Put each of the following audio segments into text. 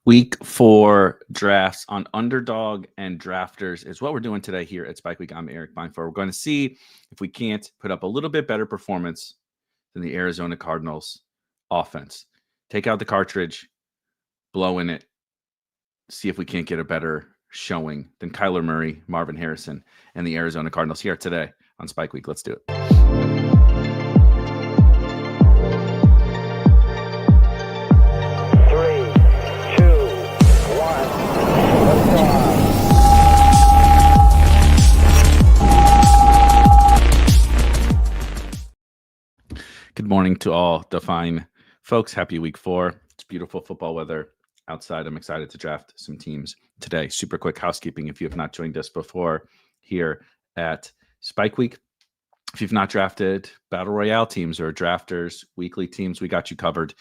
Week 4 drafts on Underdog and Drafters is what we're doing today here at Spike Week. I'm Erik Beimfohr. We're going to see if we can't put up a little bit better performance than the Arizona Cardinals offense. Take out the cartridge, blow in it, see if we can't get a better showing than Kyler Murray, Marvin Harrison, and the Arizona Cardinals here today on Spike Week. Let's do it. Good morning to all the fine folks. Happy week 4. It's beautiful football weather outside. I'm excited to draft some teams today. Super quick housekeeping. If you have not joined us before here at Spike Week, if you've not drafted Battle Royale teams or drafters, weekly teams, we got you covered.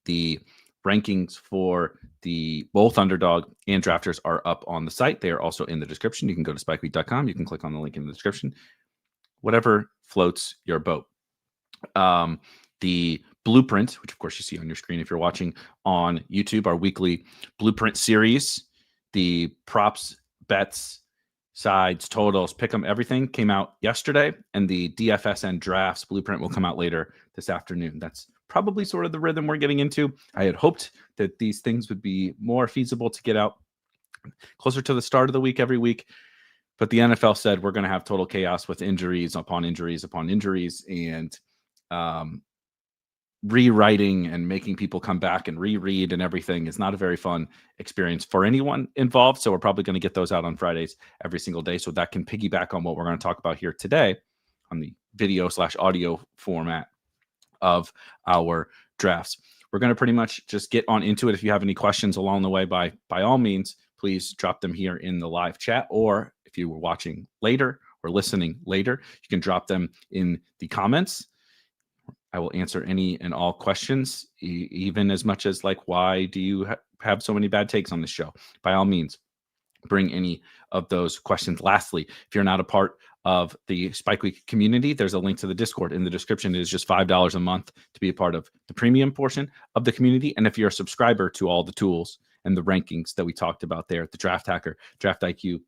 The rankings for the both Underdog and Drafters are up on the site. They are also in the description. You can go to spikeweek.com. You can click on the link in the description. Whatever floats your boat. The blueprint, which of course you see on your screen if you're watching on YouTube, our weekly blueprint series, the props, bets, sides, totals, pick 'em, everything came out yesterday, and the DFSN drafts blueprint will come out later this afternoon. That's probably sort of the rhythm we're getting into. I had hoped that these things would be more feasible to get out closer to the start of the week every week. But the NFL said we're going to have total chaos with injuries upon injuries upon injuries, and rewriting and making people come back and reread and everything is not a very fun experience for anyone involved. So we're probably going to get those out on Fridays every single day. So that can piggyback on what we're going to talk about here today on the video/audio format of our drafts. We're going to pretty much just get on into it. If you have any questions along the way, by all means, please drop them here in the live chat, or if you were watching later or listening later, you can drop them in the comments. I will answer any and all questions, even as much as like, why do you have so many bad takes on this show? By all means, bring any of those questions. Lastly, if you're not a part of the Spike Week community, there's a link to the Discord in the description. It is just $5 a month to be a part of the premium portion of the community. And if you're a subscriber to all the tools and the rankings that we talked about there, the Draft Hacker, Draft IQ,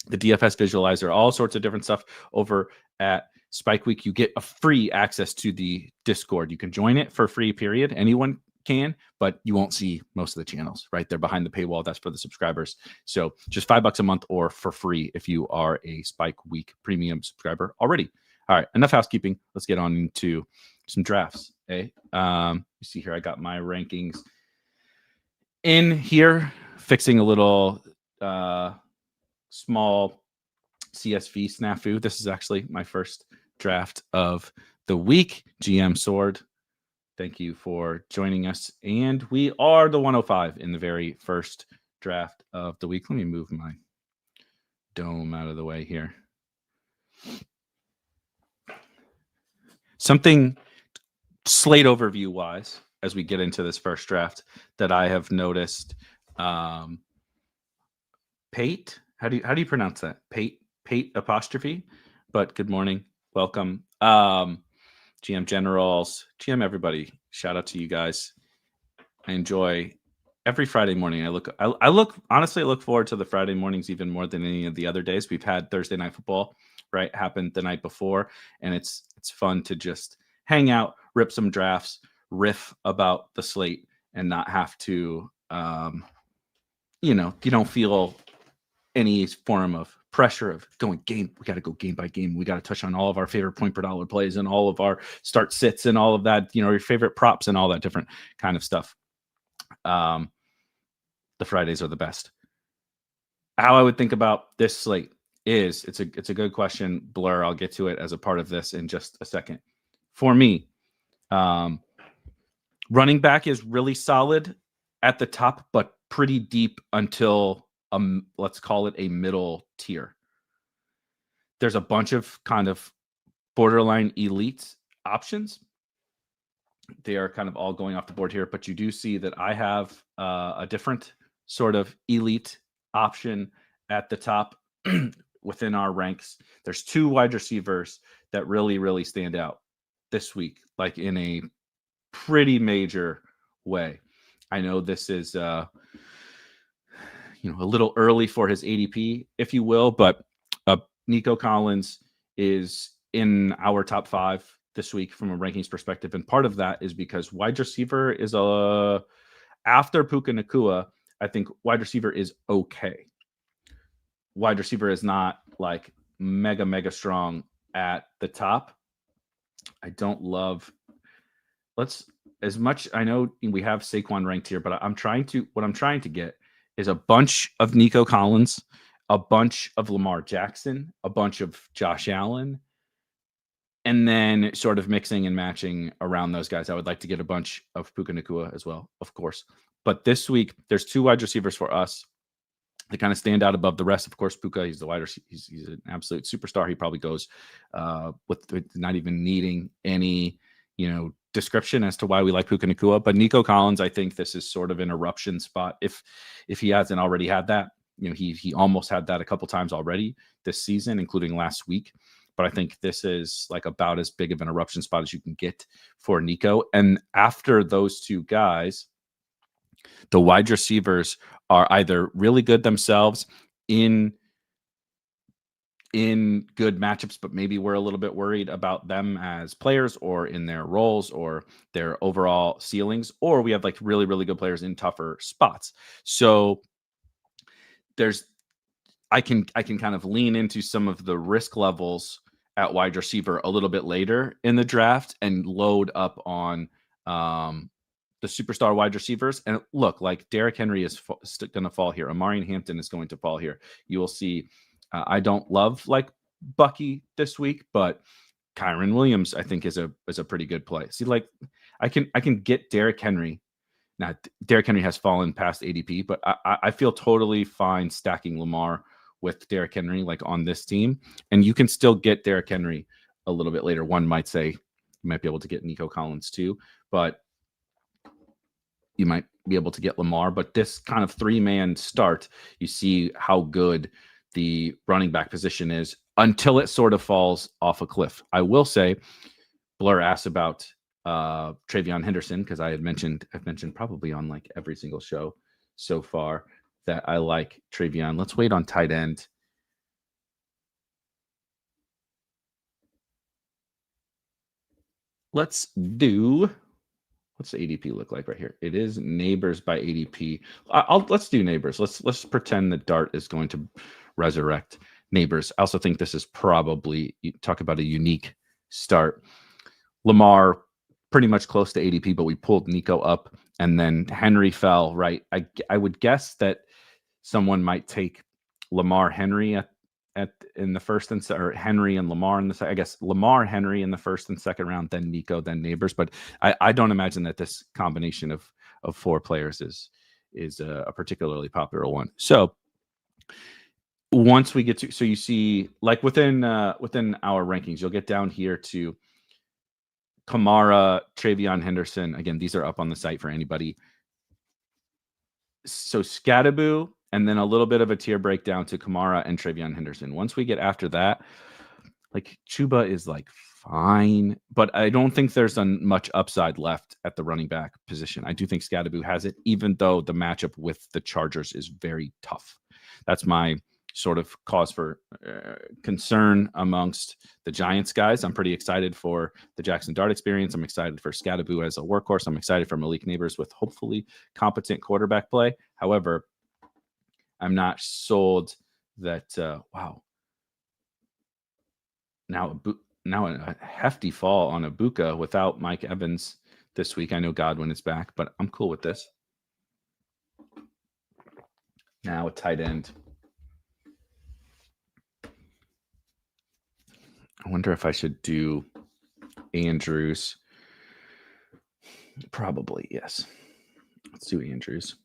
the DFS Visualizer, all sorts of different stuff over at Spike Week, you get a free access to the Discord. You can join it for free, period. Anyone can, but you won't see most of the channels, right? They're behind the paywall. That's for the subscribers. So just $5 a month or for free if you are a Spike Week premium subscriber already. All right, enough housekeeping. Let's get on into some drafts. Okay. You see here, I got my rankings in here, fixing a little small CSV snafu. This is actually my first draft of the week. GM Sword, thank you for joining us. And we are the 105 in the very first draft of the week. Let me move my dome out of the way here. Something slate overview wise, as we get into this first draft, that I have noticed. Pate, how do you pronounce that? Pate apostrophe. But good morning, welcome. GM Generals, GM everybody, shout out to you guys. I enjoy every Friday morning. I honestly look forward to the Friday mornings even more than any of the other days. We've had Thursday night football, right, happened the night before, and it's fun to just hang out, rip some drafts, riff about the slate, and not have to you don't feel any form of pressure of going game. We got to go game by game. We got to touch on all of our favorite point per dollar plays and all of our start sits and all of that, your favorite props and all that different kind of stuff. The Fridays are the best. How I would think about this slate is it's a good question, Blur. I'll get to it as a part of this in just a second. For me, running back is really solid at the top, but pretty deep until let's call it a middle tier. There's a bunch of kind of borderline elite options. They are kind of all going off the board here, but you do see that I have a different sort of elite option at the top within our ranks. There's 2 wide receivers that really, really stand out this week, like in a pretty major way. I know this is a little early for his ADP, if you will, but Nico Collins is in our top 5 this week from a rankings perspective. And part of that is because wide receiver is after Puka Nacua, I think wide receiver is okay. Wide receiver is not like mega strong at the top. I don't love as much. I know we have Saquon ranked here, but what I'm trying to get is a bunch of Nico Collins, a bunch of Lamar Jackson, a bunch of Josh Allen, and then sort of mixing and matching around those guys. I would like to get a bunch of Puka Nacua as well, of course. But this week, there's 2 wide receivers for us. They kind of stand out above the rest. Of course, Puka, he's the wide receiver. He's an absolute superstar. He probably goes with not even needing any, description as to why we like Puka Nacua. But Nico Collins, I think this is sort of an eruption spot. If he hasn't already had that, he almost had that a couple times already this season, including last week. But I think this is like about as big of an eruption spot as you can get for Nico. And after those 2 guys, the wide receivers are either really good themselves in good matchups, but maybe we're a little bit worried about them as players or in their roles or their overall ceilings, or we have like really, really good players in tougher spots. So I can kind of lean into some of the risk levels at wide receiver a little bit later in the draft and load up on the superstar wide receivers. And look, like Derrick Henry is going to fall here. Amari Hampton is going to fall here. You will see. I don't love like Bucky this week, but Kyron Williams I think is a pretty good play. See, like I can get Derrick Henry. Now Derrick Henry has fallen past ADP, but I feel totally fine stacking Lamar with Derrick Henry like on this team, and you can still get Derrick Henry a little bit later. One might say you might be able to get Nico Collins too, but you might be able to get Lamar. But this kind of 3-man start, you see how good the running back position is until it sort of falls off a cliff. I will say, Blur asked about Travion Henderson because I've mentioned probably on like every single show so far that I like Travion. Let's wait on tight end. What's the ADP look like right here? It is Neighbors by ADP. Let's do Neighbors. Let's pretend that Dart is going to resurrect Neighbors. I also think this is probably, you talk about a unique start. Lamar pretty much close to ADP, but we pulled Nico up and then Henry fell, right? I would guess that someone might take Lamar Henry in the first and or Henry and Lamar in the I guess Lamar Henry in the first and second round, then Nico, then Neighbors. But I don't imagine that this combination of 4 players is a particularly popular one. So once we get to, so you see like within our rankings, you'll get down here to Kamara, Travion Henderson. Again, these are up on the site for anybody. So Scattaboo, and then a little bit of a tier breakdown to Kamara and Travion Henderson. Once we get after that, like Chuba is like fine, but I don't think there's much upside left at the running back position. I do think Scattaboo has it, even though the matchup with the Chargers is very tough. That's my sort of cause for concern amongst the Giants guys. I'm pretty excited for the Jackson Dart experience. I'm excited for Scattaboo as a workhorse. I'm excited for Malik Neighbors with hopefully competent quarterback play. However, I'm not sold that, wow. Now a hefty fall on Ibuka without Mike Evans this week. I know Godwin is back, but I'm cool with this. Now a tight end. I wonder if I should do Andrews. Probably, yes. Let's do Andrews.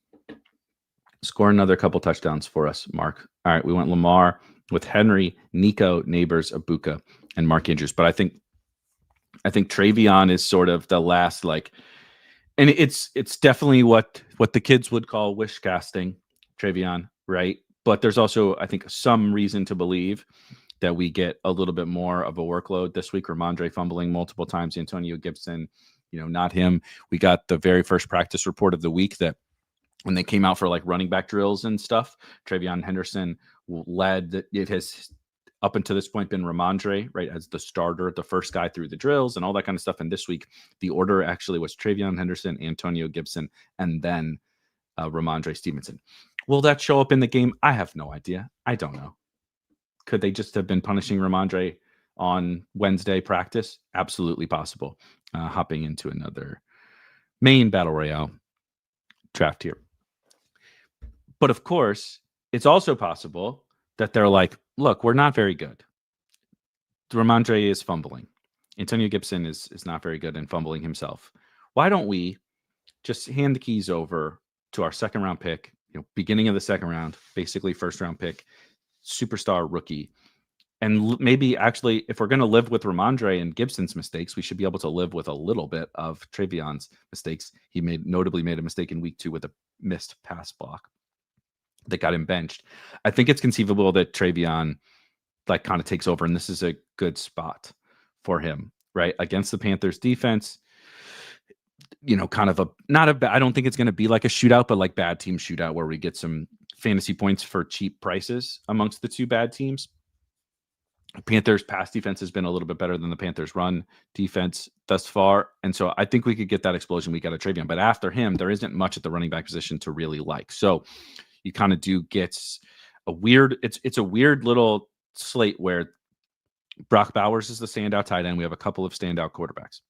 Score another couple touchdowns for us, Mark. All right, we went Lamar with Henry, Nico, Neighbors, Ibuka, and Mark Andrews. But I think Travion is sort of the last, like, and it's definitely what the kids would call wish casting, Travion, right? But there's also, I think, some reason to believe that we get a little bit more of a workload this week. Ramondre fumbling multiple times, Antonio Gibson, not him. We got the very first practice report of the week that when they came out for like running back drills and stuff, Travion Henderson led. It has up until this point been Ramondre, right, as the starter, the first guy through the drills and all that kind of stuff. And this week, the order actually was Travion Henderson, Antonio Gibson, and then Ramondre Stevenson. Will that show up in the game? I have no idea. I don't know. Could they just have been punishing Ramondre on Wednesday practice? Absolutely possible. Hopping into another main battle royale draft here. But of course, it's also possible that they're like, look, we're not very good. Ramondre is fumbling. Antonio Gibson is not very good and fumbling himself. Why don't we just hand the keys over to our second round pick, beginning of the second round, basically first round pick, superstar rookie. And maybe actually, if we're going to live with Ramondre and Gibson's mistakes, we should be able to live with a little bit of Travion's mistakes. He notably made a mistake in week 2 with a missed pass block that got him benched. I think it's conceivable that Travion like kind of takes over, and this is a good spot for him, right? Against the Panthers defense, kind of I don't think it's going to be like a shootout, but like bad team shootout where we get some fantasy points for cheap prices amongst the two bad teams. Panthers pass defense has been a little bit better than the Panthers run defense thus far. And so I think we could get that explosion we got at Travion. But after him, there isn't much at the running back position to really like. So you kind of do get a weird, it's a weird little slate where Brock Bowers is the standout tight end. We have a couple of standout quarterbacks.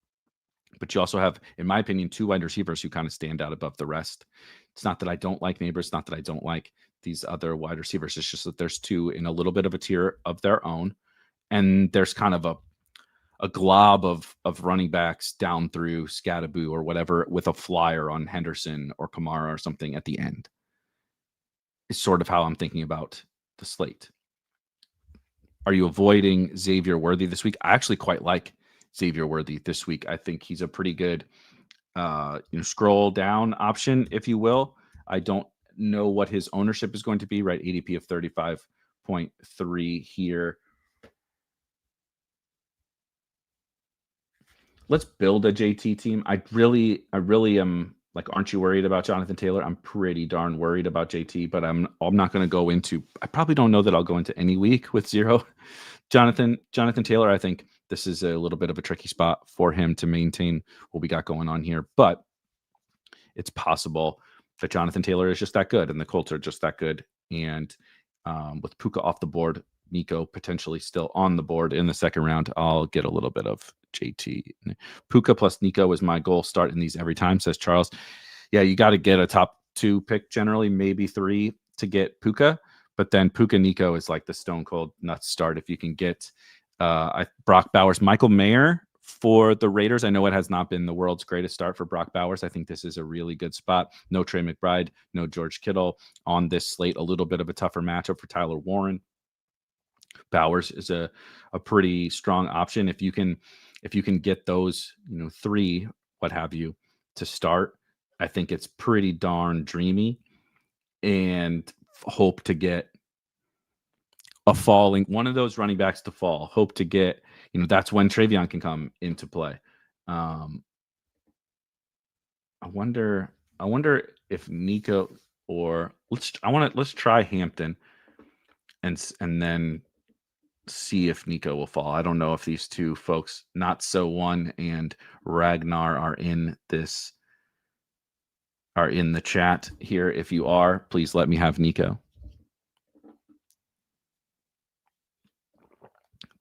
But you also have, in my opinion, 2 wide receivers who kind of stand out above the rest. It's not that I don't like Neighbors, not that I don't like these other wide receivers. It's just that there's 2 in a little bit of a tier of their own. And there's kind of a glob of running backs down through Scadaboo or whatever with a flyer on Henderson or Kamara or something at the end. Is sort of how I'm thinking about the slate. Are you avoiding Xavier Worthy this week? I actually quite like Xavier Worthy this week. I think he's a pretty good scroll down option, if you will. I don't know what his ownership is going to be, right? ADP of 35.3 here. Let's build a JT team. I really am like, aren't you worried about Jonathan Taylor? I'm pretty darn worried about JT, but I'm not going to go into, I probably don't know that I'll go into any week with 0 Jonathan Taylor. I think this is a little bit of a tricky spot for him to maintain what we got going on here, but it's possible that Jonathan Taylor is just that good and the Colts are just that good. And with Puka off the board, Nico potentially still on the board in the second round, I'll get a little bit of JT. Puka plus Nico is my goal start in these every time, says Charles. Yeah, you got to get a top 2 pick generally, maybe 3 to get Puka, but then Puka Nico is like the stone cold nuts start if you can get Brock Bowers. Michael Mayer for the Raiders. I know it has not been the world's greatest start for Brock Bowers. I think this is a really good spot. No Trey McBride, no George Kittle on this slate. A little bit of a tougher matchup for Tyler Warren. Bowers is a pretty strong option. If you can get those, 3, what have you, to start, I think it's pretty darn dreamy, and hope to get one of those running backs to fall. Hope to get, that's when Travion can come into play. I wonder if Nico or let's try Hampton and then see if Nico will fall. I don't know if these 2 folks, Not So One and Ragnar, are in the chat here. If you are, please let me have Nico.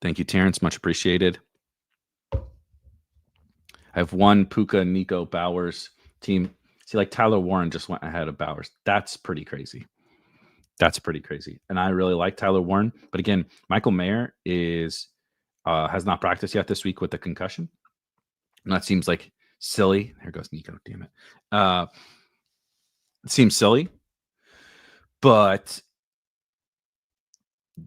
Thank you, Terrence. Much appreciated. I have 1 Puka, Nico, Bowers team. See, like Tyler Warren just went ahead of Bowers. That's pretty crazy. And I really like Tyler Warren. But again, Michael Mayer has not practiced yet this week with the concussion. And that seems like silly. There goes Nico. Damn it. It seems silly. But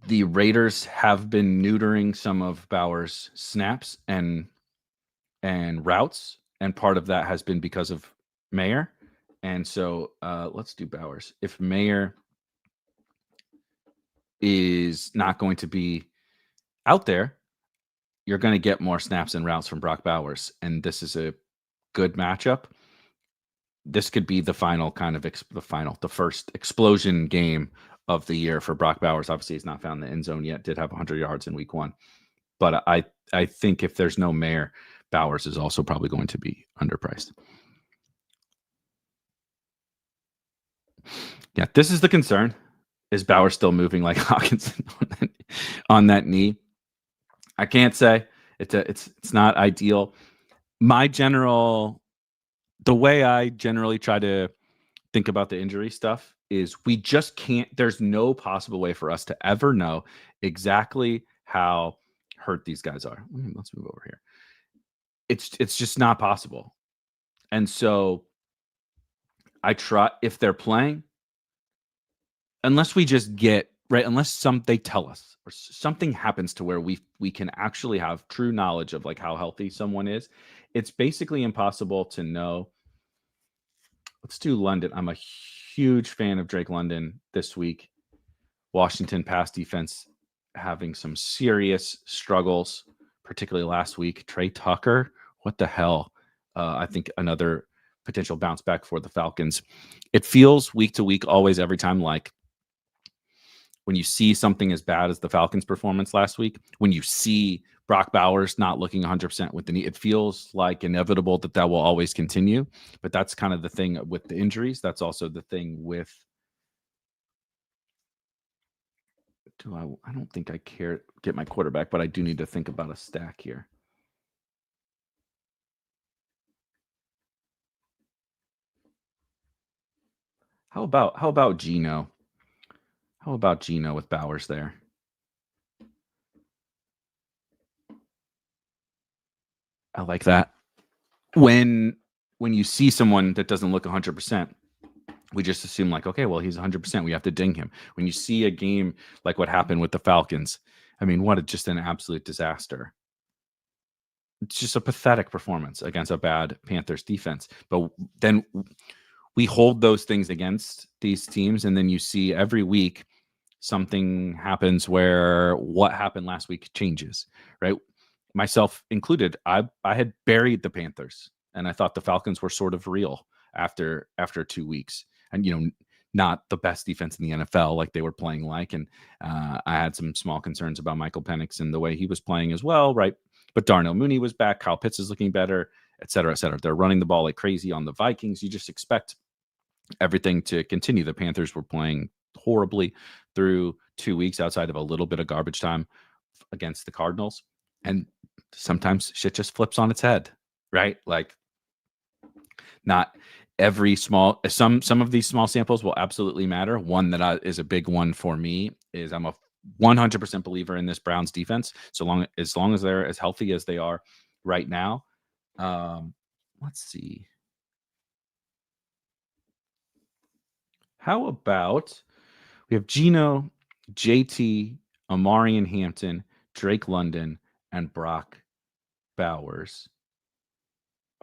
the Raiders have been neutering some of Bowers' snaps and routes. And part of that has been because of Mayer. And so let's do Bowers. If Mayer is not going to be out there, you're going to get more snaps and routes from Brock Bowers. And this is a good matchup. this could be the final kind of the first explosion game of the year for Brock Bowers. Obviously, he's not found the end zone yet. Did have 100 yards in week 1, but I think if there's no Mayer, Bowers is also probably going to be underpriced. Yeah, this is the concern. Is Bowers still moving like Hawkinson on that knee? I can't say. It's not ideal. The way I generally try to think about the injury stuff is we just can't. There's no possible way for us to ever know exactly how hurt these guys are. Let's move over here. It's just not possible. And so I try, if they're playing, unless we just get right, unless they tell us or something happens to where we can actually have true knowledge of like how healthy someone is, it's basically impossible to know. Let's do London. I'm a huge fan of Drake London this week. Washington pass defense having some serious struggles, particularly last week. Trey Tucker, what the hell? I think another potential bounce back for the Falcons. It feels week to week, always, every time, like when you see something as bad as the Falcons' performance last week, when you see Brock Bowers not looking 100% with the knee, it feels like inevitable that will always continue. But that's kind of the thing with the injuries. That's also the thing with. I don't think I care get my quarterback, but I do need to think about a stack here. How about Geno? How about Geno with Bowers there? I like that. When you see someone that doesn't look 100%, we just assume like, okay, well, he's 100%. We have to ding him. When you see a game like what happened with the Falcons, I mean, just an absolute disaster. It's just a pathetic performance against a bad Panthers defense. But then we hold those things against these teams, and then you see every week something happens where what happened last week changes, right? Myself included. I had buried the Panthers, and I thought the Falcons were sort of real after 2 weeks, and not the best defense in the NFL like they were playing like. And I had some small concerns about Michael Penix and the way he was playing as well, right? But Darnell Mooney was back. Kyle Pitts is looking better, et cetera, et cetera. They're running the ball like crazy on the Vikings. You just expect everything to continue. The Panthers were playing horribly through 2 weeks outside of a little bit of garbage time against the Cardinals. And sometimes shit just flips on its head, right? Like not every some of these small samples will absolutely matter. One that is a big one for me is I'm a 100% believer in this Browns defense. As long as they're as healthy as they are right now. Let's see. How about we have Geno, JT, Amari Hampton, Drake London, and Brock Bowers.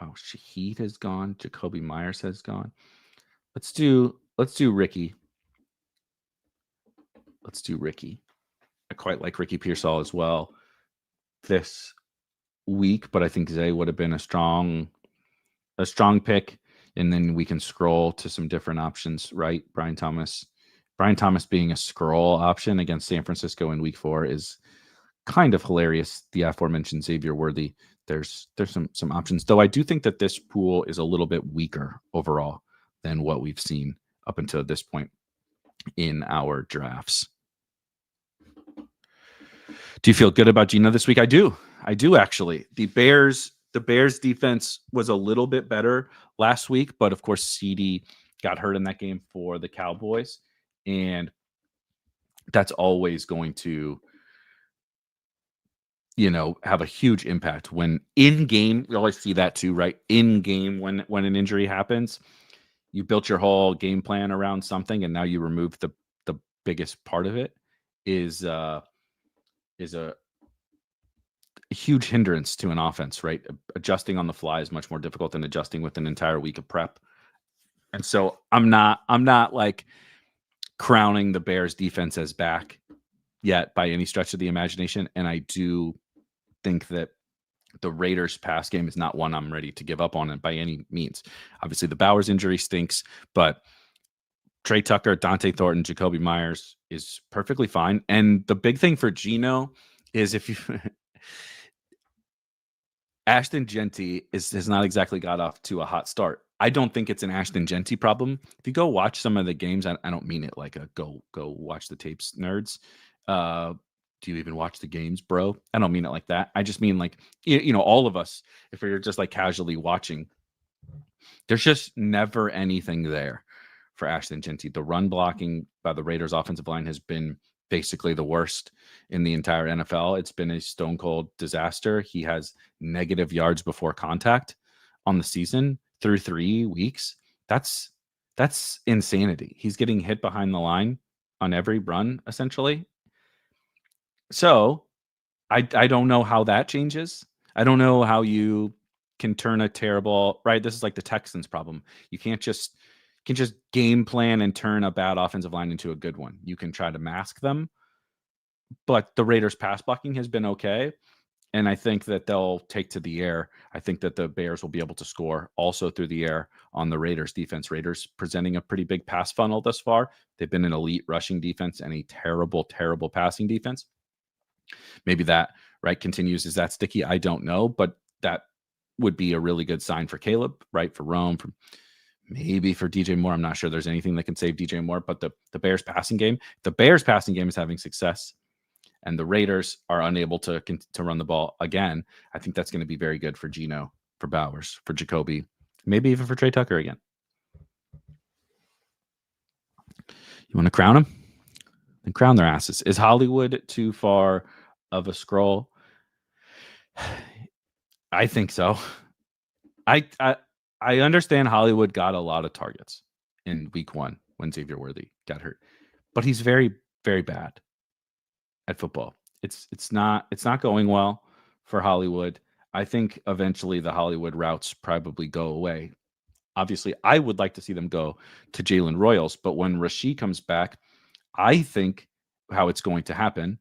Oh, Shaheed has gone. Jacoby Myers has gone. Let's do Ricky. Let's do Ricky. I quite like Ricky Pearsall as well this week, but I think Zay would have been a strong pick. And then we can scroll to some different options, right? Brian Thomas being a scroll option against San Francisco in week 4 is kind of hilarious. The aforementioned Xavier Worthy. There's some options, though. I do think that this pool is a little bit weaker overall than what we've seen up until this point in our drafts. Do you feel good about Geno this week? I do actually. The Bears defense was a little bit better last week, but of course CD got hurt in that game for the Cowboys, and that's always going to have a huge impact when in game. We always see that too, right? In game, when an injury happens, you built your whole game plan around something, and now you remove the biggest part of it is a huge hindrance to an offense, right? Adjusting on the fly is much more difficult than adjusting with an entire week of prep. And so I'm not like crowning the Bears defense as back yet by any stretch of the imagination. And I do think that The Raiders pass game is not one I'm ready to give up on it by any means. Obviously, the Bowers injury stinks, but Trey Tucker, Dante Thornton, Jacoby Myers is perfectly fine. And the big thing for Geno is if you Ashton Genty has not exactly got off to a hot start. I don't think it's an Ashton Genty problem. If you go watch some of the games, I don't mean it like a go watch the tapes, nerds. Do you even watch the games, bro? I don't mean it like that. I just mean like all of us. If you're just like casually watching, there's just never anything there for Ashton Genty. The run blocking by the Raiders offensive line has been basically the worst in the entire NFL. It's been a stone cold disaster. He has negative yards before contact on the season through 3 weeks. That's insanity. He's getting hit behind the line on every run, essentially. So I don't know how that changes. I don't know how you can turn a terrible, right? This is like the Texans problem. You can't just game plan and turn a bad offensive line into a good one. You can try to mask them, but the Raiders pass blocking has been okay. And I think that they'll take to the air. I think that the Bears will be able to score also through the air on the Raiders defense. Raiders presenting a pretty big pass funnel thus far. They've been an elite rushing defense and a terrible, terrible passing defense. Maybe that right continues. Is that sticky? I don't know, but that would be a really good sign for Caleb, right? For Rome, for maybe for DJ Moore. I'm not sure there's anything that can save DJ Moore, but the Bears passing game is having success, and the Raiders are unable to run the ball again. I think that's going to be very good for Geno, for Bowers, for Jacoby, maybe even for Trey Tucker again. You want to crown them? Then crown their asses. Is Hollywood too far of a scroll? I think so. I understand Hollywood got a lot of targets in week 1 when Xavier Worthy got hurt, but he's very, very bad at football. It's not going well for Hollywood. I think eventually the Hollywood routes probably go away. Obviously, I would like to see them go to Jalen Royals, but when Rashee comes back, I think how it's going to happen,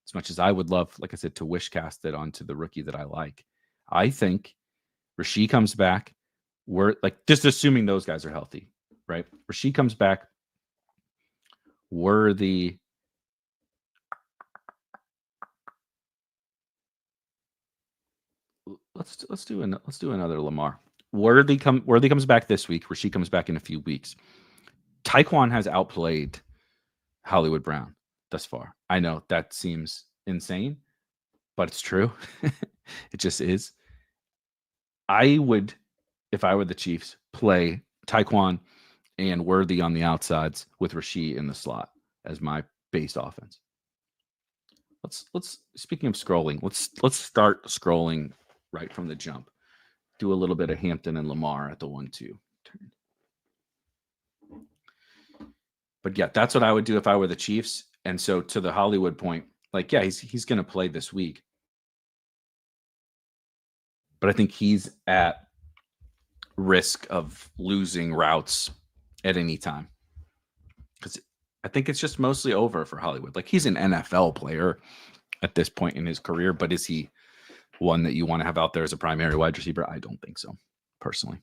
as much as I would love, like I said, to wish cast it onto the rookie that I like, I think Rashee comes back. We're like just assuming those guys are healthy, right? Rashee comes back. Worthy. Let's do another Lamar. Worthy comes back this week. Rashee comes back in a few weeks. Tyquan has outplayed Hollywood Brown thus far. I know that seems insane, but it's true. It just is. I would, if I were the Chiefs, play Tyquan and Worthy on the outsides with Rashee in the slot as my base offense. Let's speaking of scrolling, let's start scrolling right from the jump. Do a little bit of Hampton and Lamar at the 1-2 turn. But yeah, that's what I would do if I were the Chiefs. And so to the Hollywood point, like, yeah, he's going to play this week. But I think he's at risk of losing routes at any time. Because I think it's just mostly over for Hollywood. Like, he's an NFL player at this point in his career, but is he one that you want to have out there as a primary wide receiver? I don't think so, personally.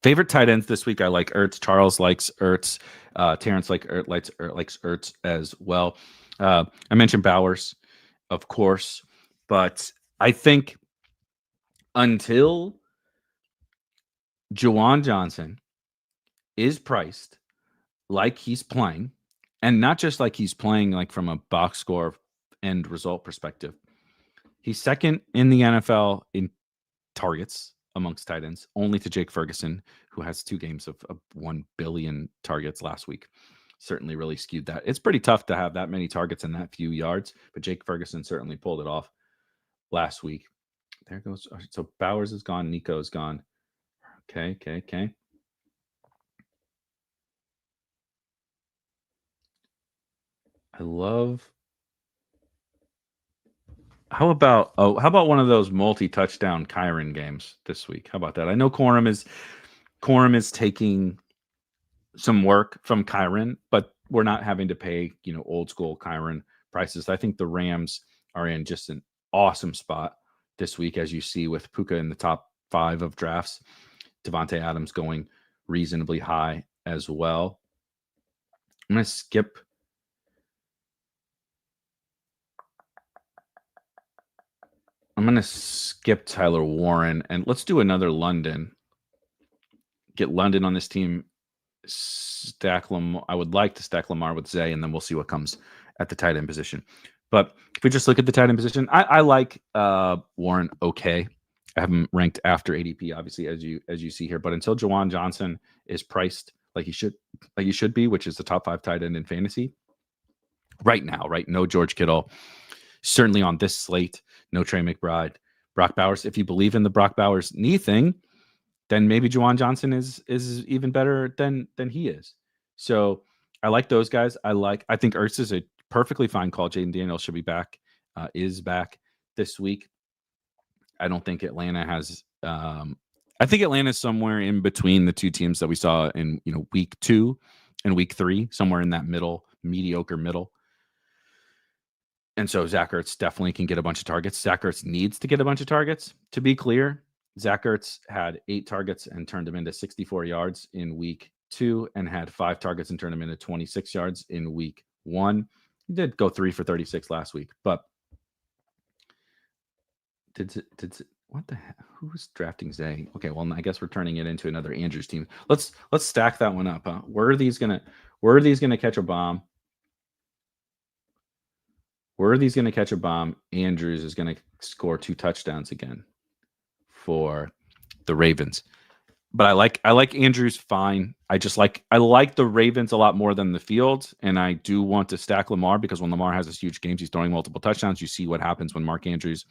Favorite tight ends this week, I like Ertz. Charles likes Ertz. Terrence likes Ertz as well. I mentioned Bowers, of course, but I think until Juwan Johnson is priced like he's playing, and not just like he's playing like from a box score end result perspective, he's second in the NFL in targets amongst tight ends, only to Jake Ferguson, who has 2 games of 1 billion targets last week. Certainly really skewed that. It's pretty tough to have that many targets and that few yards, but Jake Ferguson certainly pulled it off last week. There goes. So Bowers is gone. Nico is gone. Okay. I love. How about one of those multi-touchdown Kyron games this week? How about that? I know Corum is taking some work from Kyron, but we're not having to pay, old school Kyron prices. I think the Rams are in just an awesome spot this week, as you see with Puka in the top 5 of drafts. Devontae Adams going reasonably high as well. I'm going to skip. Tyler Warren, and let's do another London. Get London on this team. Stack Lamar. I would like to stack Lamar with Zay, and then we'll see what comes at the tight end position. But if we just look at the tight end position, I like Warren okay. I have him ranked after ADP, obviously, as you see here. But until Juwan Johnson is priced like he should be, which is the top 5 tight end in fantasy right now, right? No George Kittle, certainly on this slate. No Trey McBride, Brock Bowers. If you believe in the Brock Bowers knee thing, then maybe Juwan Johnson is even better than he is. So I like those guys. I think Ertz is a perfectly fine call. Jaden Daniels should be back, is back this week. I don't think Atlanta has. I think Atlanta's somewhere in between the two teams that we saw in week 2 and week 3, somewhere in that mediocre middle. And so Zach Ertz definitely can get a bunch of targets. Zach Ertz needs to get a bunch of targets. To be clear, Zach Ertz had 8 targets and turned them into 64 yards in week 2, and had 5 targets and turned them into 26 yards in week 1. He did go 3 for 36 last week, but what the heck? Who's drafting Zay? Okay, well, I guess we're turning it into another Andrews team. Let's stack that one up. Huh? Where are these gonna catch a bomb? Worthy's going to catch a bomb. Andrews is going to score 2 touchdowns again for the Ravens. But I like Andrews fine. I like the Ravens a lot more than the Fields, and I do want to stack Lamar, because when Lamar has this huge games, he's throwing multiple touchdowns. You see what happens when Mark Andrews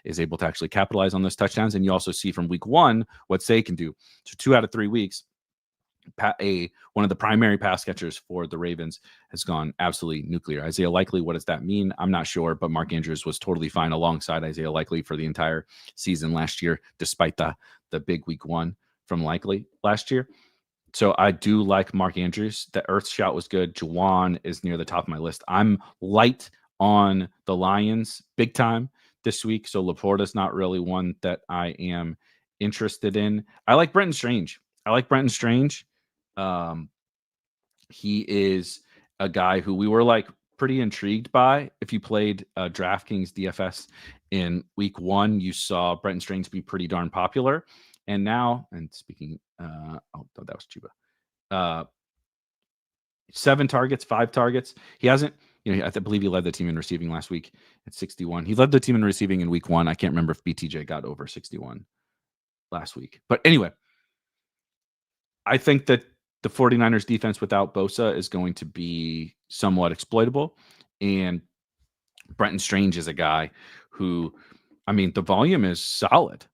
is able to actually capitalize on those touchdowns, and you also see from week 1 what Zay can do. So 2 out of 3 weeks, one of the primary pass catchers for the Ravens has gone absolutely nuclear. Isaiah Likely, what does that mean? I'm not sure, but Mark Andrews was totally fine alongside Isaiah Likely for the entire season last year, despite the big week 1 from Likely last year. So I do like Mark Andrews. The Earth shout was good. Juwan is near the top of my list. I'm light on the Lions big time this week, so Laporta's not really one that I am interested in. I like Brenton Strange. He is a guy who we were pretty intrigued by. If you played DraftKings DFS in week 1, you saw Brenton Strange be pretty darn popular. And now, and speaking, that was Chuba. 7 targets, 5 targets. He hasn't, I believe he led the team in receiving last week at 61. He led the team in receiving in week 1. I can't remember if BTJ got over 61 last week. But anyway, I think that the 49ers defense without Bosa is going to be somewhat exploitable. And Brenton Strange is a guy who, the volume is solid.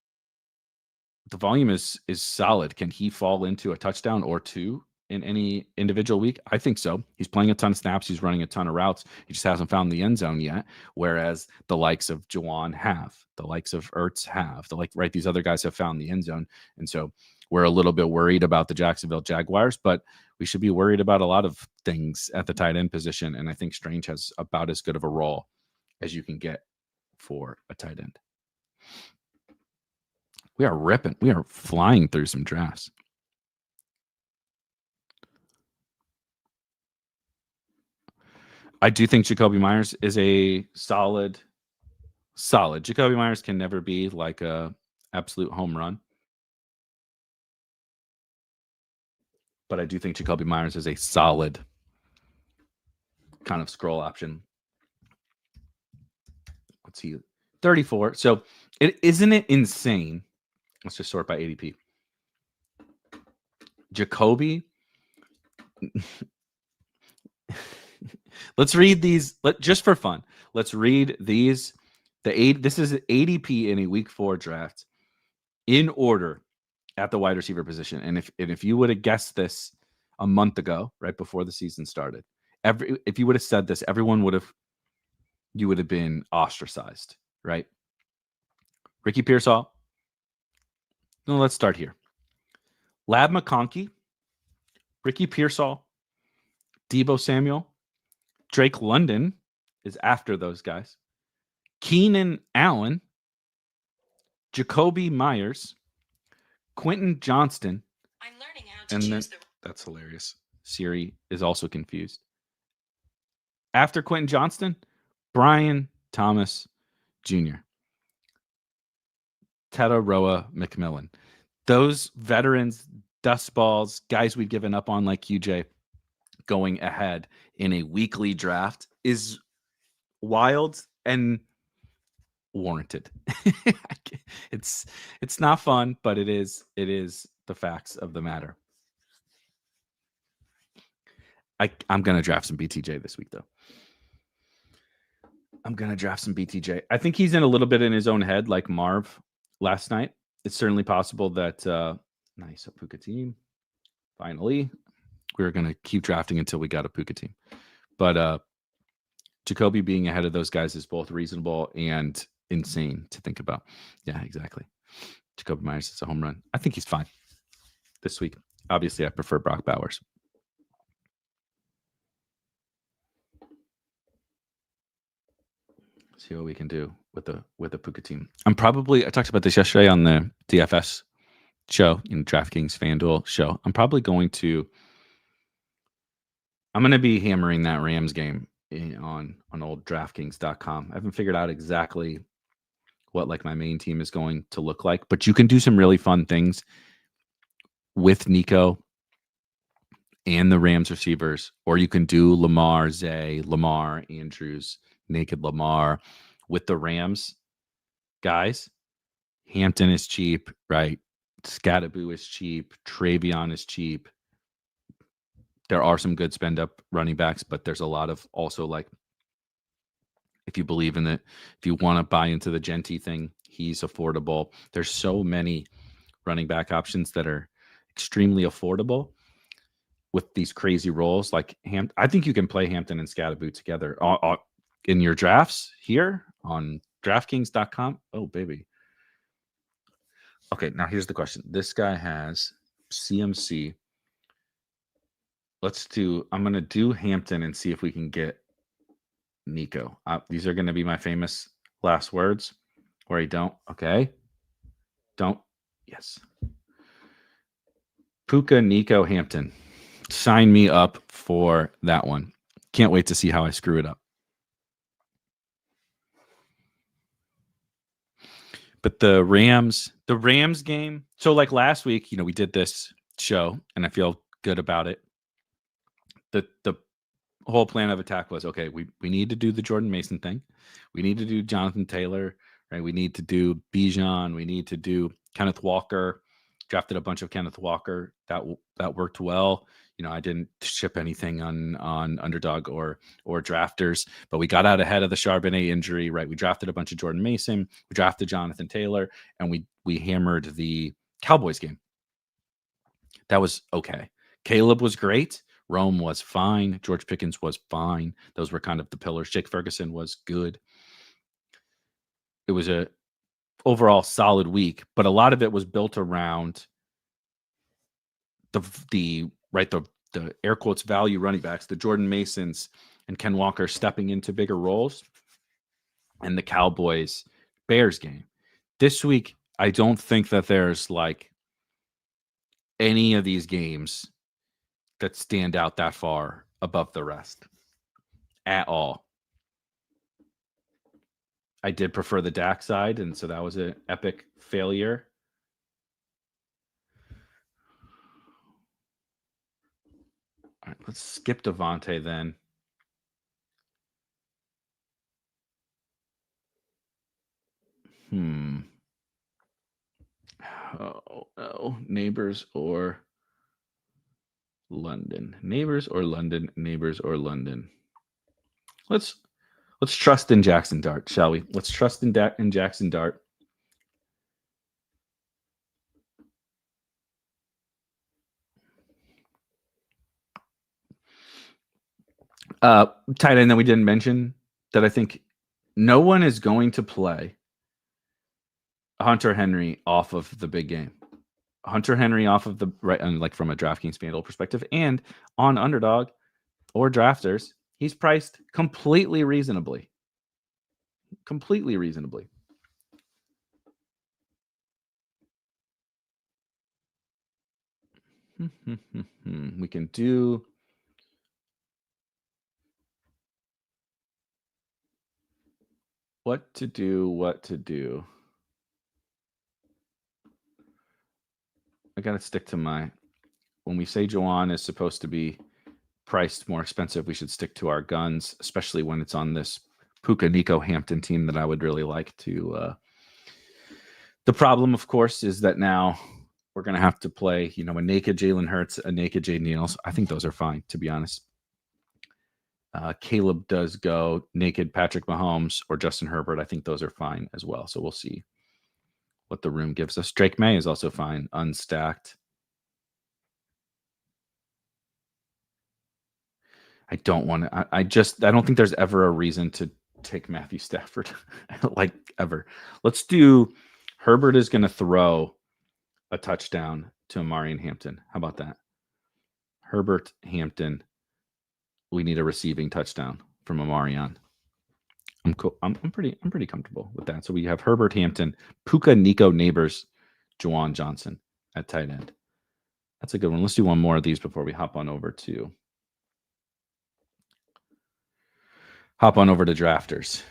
Can he fall into a touchdown or 2 in any individual week? I think so. He's playing a ton of snaps. He's running a ton of routes. He just hasn't found the end zone yet, whereas the likes of Juwan have. The likes of Ertz have. These other guys have found the end zone. And so we're a little bit worried about the Jacksonville Jaguars, but we should be worried about a lot of things at the tight end position. And I think Strange has about as good of a role as you can get for a tight end. We are ripping. We are flying through some drafts. I do think Jacoby Myers is a solid. Jacoby Myers can never be like a absolute home run, but I do think Jacoby Myers is a solid kind of scroll option. Let's see, 34. So isn't it insane? Let's just sort by ADP. Jacoby. Let's read these. Just for fun. Let's read these. This is ADP in a week 4 draft in order at the wide receiver position. And if you would have guessed this a month ago, right before the season started, if you would have said this, you would have been ostracized, right? Ricky Pearsall. No, let's start here. Lab McConkey, Ricky Pearsall, Deebo Samuel, Drake London is after those guys. Keenan Allen, Jacoby Myers, Quentin Johnston. I'm learning how to choose That's hilarious. Siri is also confused. After Quentin Johnston, Brian Thomas Jr., Tataroa McMillan. Those veterans, dust balls, guys we've given up on like QJ, going ahead in a weekly draft is wild and warranted. It's not fun, but it is the facts of the matter. I'm gonna draft some BTJ this week though. I'm gonna draft some BTJ. I think he's in a little bit in his own head, like Marv last night. It's certainly possible that nice Puka team. Finally, we were gonna keep drafting until we got a Puka team, but Jacoby being ahead of those guys is both reasonable and insane to think about. Yeah, exactly. Jacoby Myers is a home run. I think he's fine this week. Obviously, I prefer Brock Bowers. See what we can do with the Puka team. I talked about this yesterday on the DFS show, DraftKings FanDuel show. I'm going to be hammering that Rams game on old DraftKings.com. I haven't figured out exactly what like my main team is going to look like, but you can do some really fun things with Nico and the Rams receivers, or you can do Lamar, Zay, Lamar, Andrews, naked Lamar with the Rams guys. Hampton is cheap, right? Scattaboo is cheap. Travion is cheap. There are some good spend up running backs, but there's a lot of also like, if you believe in it, if you want to buy into the Genty thing, he's affordable. There's so many running back options that are extremely affordable with these crazy roles. Like I think you can play Hampton and Scattaboo together in your drafts here on DraftKings.com. Oh, baby. Okay, now here's the question. This guy has CMC. I'm going to do Hampton and see if we can get Nico. These are going to be my famous last words where I don't. Okay. Don't. Yes. Puka, Nico, Hampton. Sign me up for that one. Can't wait to see how I screw it up. But the Rams game. So like last week, we did this show and I feel good about it. The whole plan of attack was, okay, we need to do the Jordan Mason thing. We need to do Jonathan Taylor, right? We need to do Bijan. We need to do Kenneth Walker. Drafted a bunch of Kenneth Walker. That worked well. I didn't ship anything on Underdog or Drafters, but we got out ahead of the Charbonnet injury, right? We drafted a bunch of Jordan Mason. We drafted Jonathan Taylor, and we hammered the Cowboys game. That was okay. Caleb was great. Rome was fine. George Pickens was fine. Those were kind of the pillars. Jake Ferguson was good. It was a overall solid week, but a lot of it was built around the air quotes value running backs, the Jordan Masons and Ken Walker stepping into bigger roles, and the Cowboys Bears game. This week, I don't think that there's like any of these games that stand out that far above the rest at all. I did prefer the Dak side, and so that was an epic failure. All right, let's skip Devontae then. Oh, no. Neighbors or London. Neighbors or London. Neighbors or London. Let's trust in Jackson Dart, shall we? Let's trust in Jackson Dart. Tight end that we didn't mention that I think no one is going to play Hunter Henry off of the big game. Hunter Henry off of the right, and like from a DraftKings FanDuel perspective, and on Underdog or Drafters, he's priced completely reasonably. completely reasonably. We can do what to do. I got to stick to when we say Juwan is supposed to be priced more expensive, we should stick to our guns, especially when it's on this Puka Nico Hampton team that I would really like to. The problem, of course, is that now we're going to have to play, a naked Jalen Hurts, a naked Jay Niels. I think those are fine, to be honest. Caleb does go naked Patrick Mahomes or Justin Herbert. I think those are fine as well. So we'll see what the room gives us. Drake May is also fine, unstacked. I don't want to. I don't think there's ever a reason to take Matthew Stafford, like ever. Let's do. Herbert is going to throw a touchdown to Amari and Hampton. How about that? Herbert, Hampton. We need a receiving touchdown from Amarian. I'm cool. I'm pretty comfortable with that. So we have Herbert, Hampton, Puka, Nico, Neighbors, Juwan Johnson at tight end. That's a good one. Let's do one more of these before we hop on over to drafters.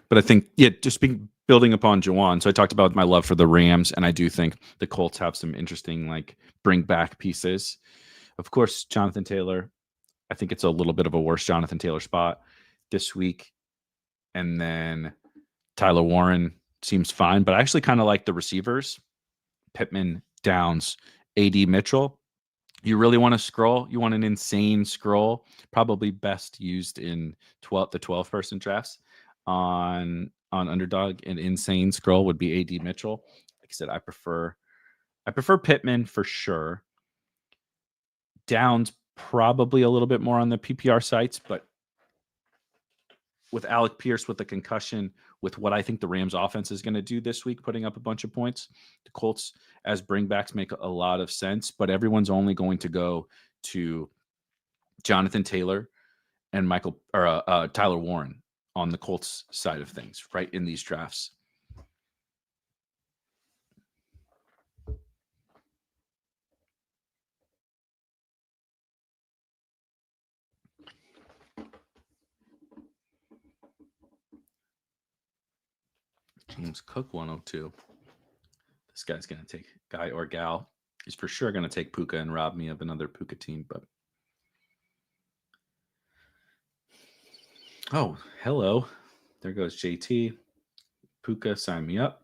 But I think, just building upon Juwan. So I talked about my love for the Rams, and I do think the Colts have some interesting, bring back pieces. Of course, Jonathan Taylor. I think it's a little bit of a worse Jonathan Taylor spot this week. And then Tyler Warren seems fine, but I actually kind of like the receivers. Pittman, Downs, AD Mitchell. You really want to scroll? You want an insane scroll? Probably best used in the 12-person drafts on Underdog. An insane scroll would be AD Mitchell. Like I said, I prefer Pittman for sure. Downs probably a little bit more on the PPR sites, but with Alec Pierce with the concussion, with what I think the Rams offense is going to do this week, putting up a bunch of points, the Colts as bringbacks make a lot of sense, but everyone's only going to go to Jonathan Taylor and Tyler Warren on the Colts side of things, right, in these drafts. James Cook 102. This guy's going to take, guy or gal, he's for sure going to take Puka and rob me of another Puka team. But oh, hello. There goes JT. Puka, sign me up.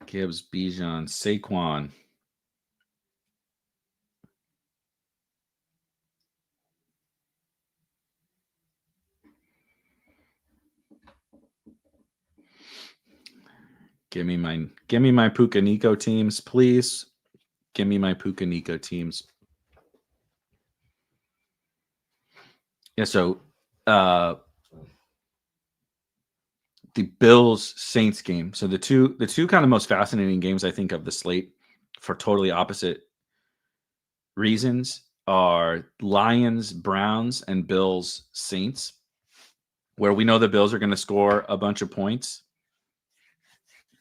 Gibbs, Bijan, Saquon. Give me my Puka Nico teams, please. Give me my Puka Nico teams. Yeah, so the Bills Saints game. So the two kind of most fascinating games I think of the slate for totally opposite reasons are Lions Browns and Bills Saints, where we know the Bills are going to score a bunch of points.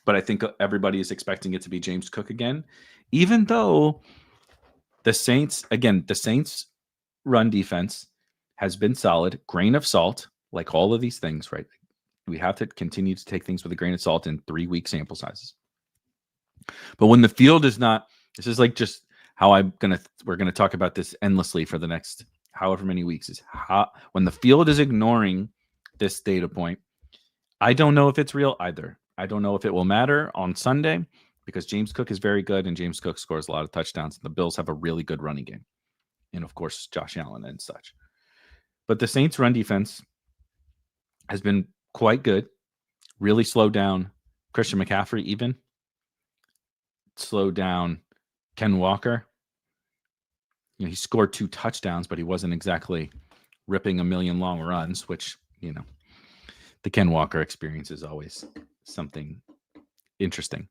But I think everybody is expecting it to be James Cook again, even though the Saints run defense has been solid. Grain of salt, like all of these things, right? We have to continue to take things with a grain of salt in 3-week sample sizes. But when the field is not, this is like just how we're going to talk about this endlessly for the next however many weeks, is how, when the field is ignoring this data point, I don't know if it's real either. I don't know if it will matter on Sunday because James Cook is very good and James Cook scores a lot of touchdowns. The Bills have a really good running game. And of course, Josh Allen and such. But the Saints run defense has been quite good. Really slowed down Christian McCaffrey, even slowed down Ken Walker. He scored 2 touchdowns, but he wasn't exactly ripping a million long runs, which, the Ken Walker experience is always something interesting.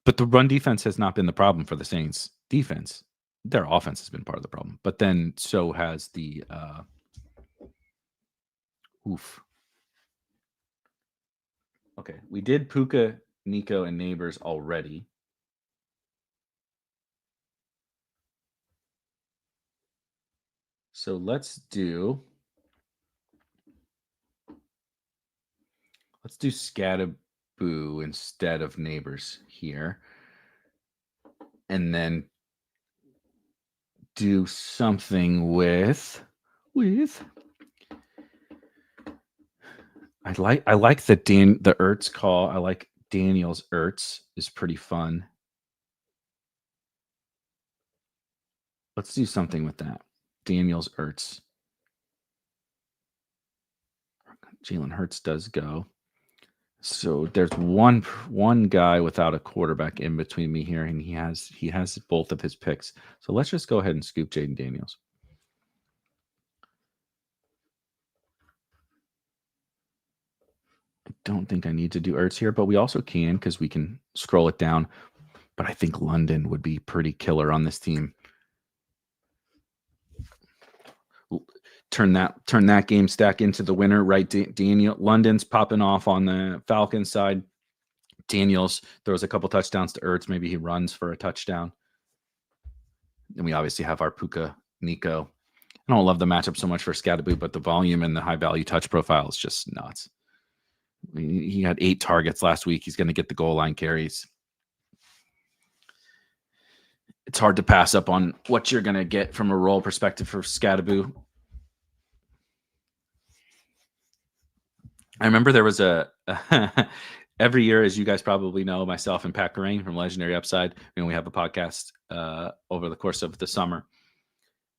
But the run defense has not been the problem for the Saints defense. Their offense has been part of the problem. But then so has the oof. Okay, we did Puka, Nico, and Neighbors already. So let's do Scatterboo instead of Neighbors here. And then do something with I like the Ertz call. I like Daniel's Ertz is pretty fun. Let's do something with that. Daniel's Ertz. Jalen Hurts does go. So there's one guy without a quarterback in between me here, and he has both of his picks. So let's just go ahead and scoop Jaden Daniels. I don't think I need to do Ertz here, but we also can because we can scroll it down. But I think London would be pretty killer on this team. Turn that game stack into the winner, right? Daniel London's popping off on the Falcons side. Daniels throws a couple touchdowns to Ertz. Maybe he runs for a touchdown. And we obviously have our Puka Nico. I don't love the matchup so much for Scatterboo, but the volume and the high value touch profile is just nuts. He had 8 targets last week. He's going to get the goal line carries. It's hard to pass up on what you're going to get from a role perspective for Scatterboo. I remember there was every year, as you guys probably know, myself and Pat Corain from Legendary Upside, we have a podcast over the course of the summer.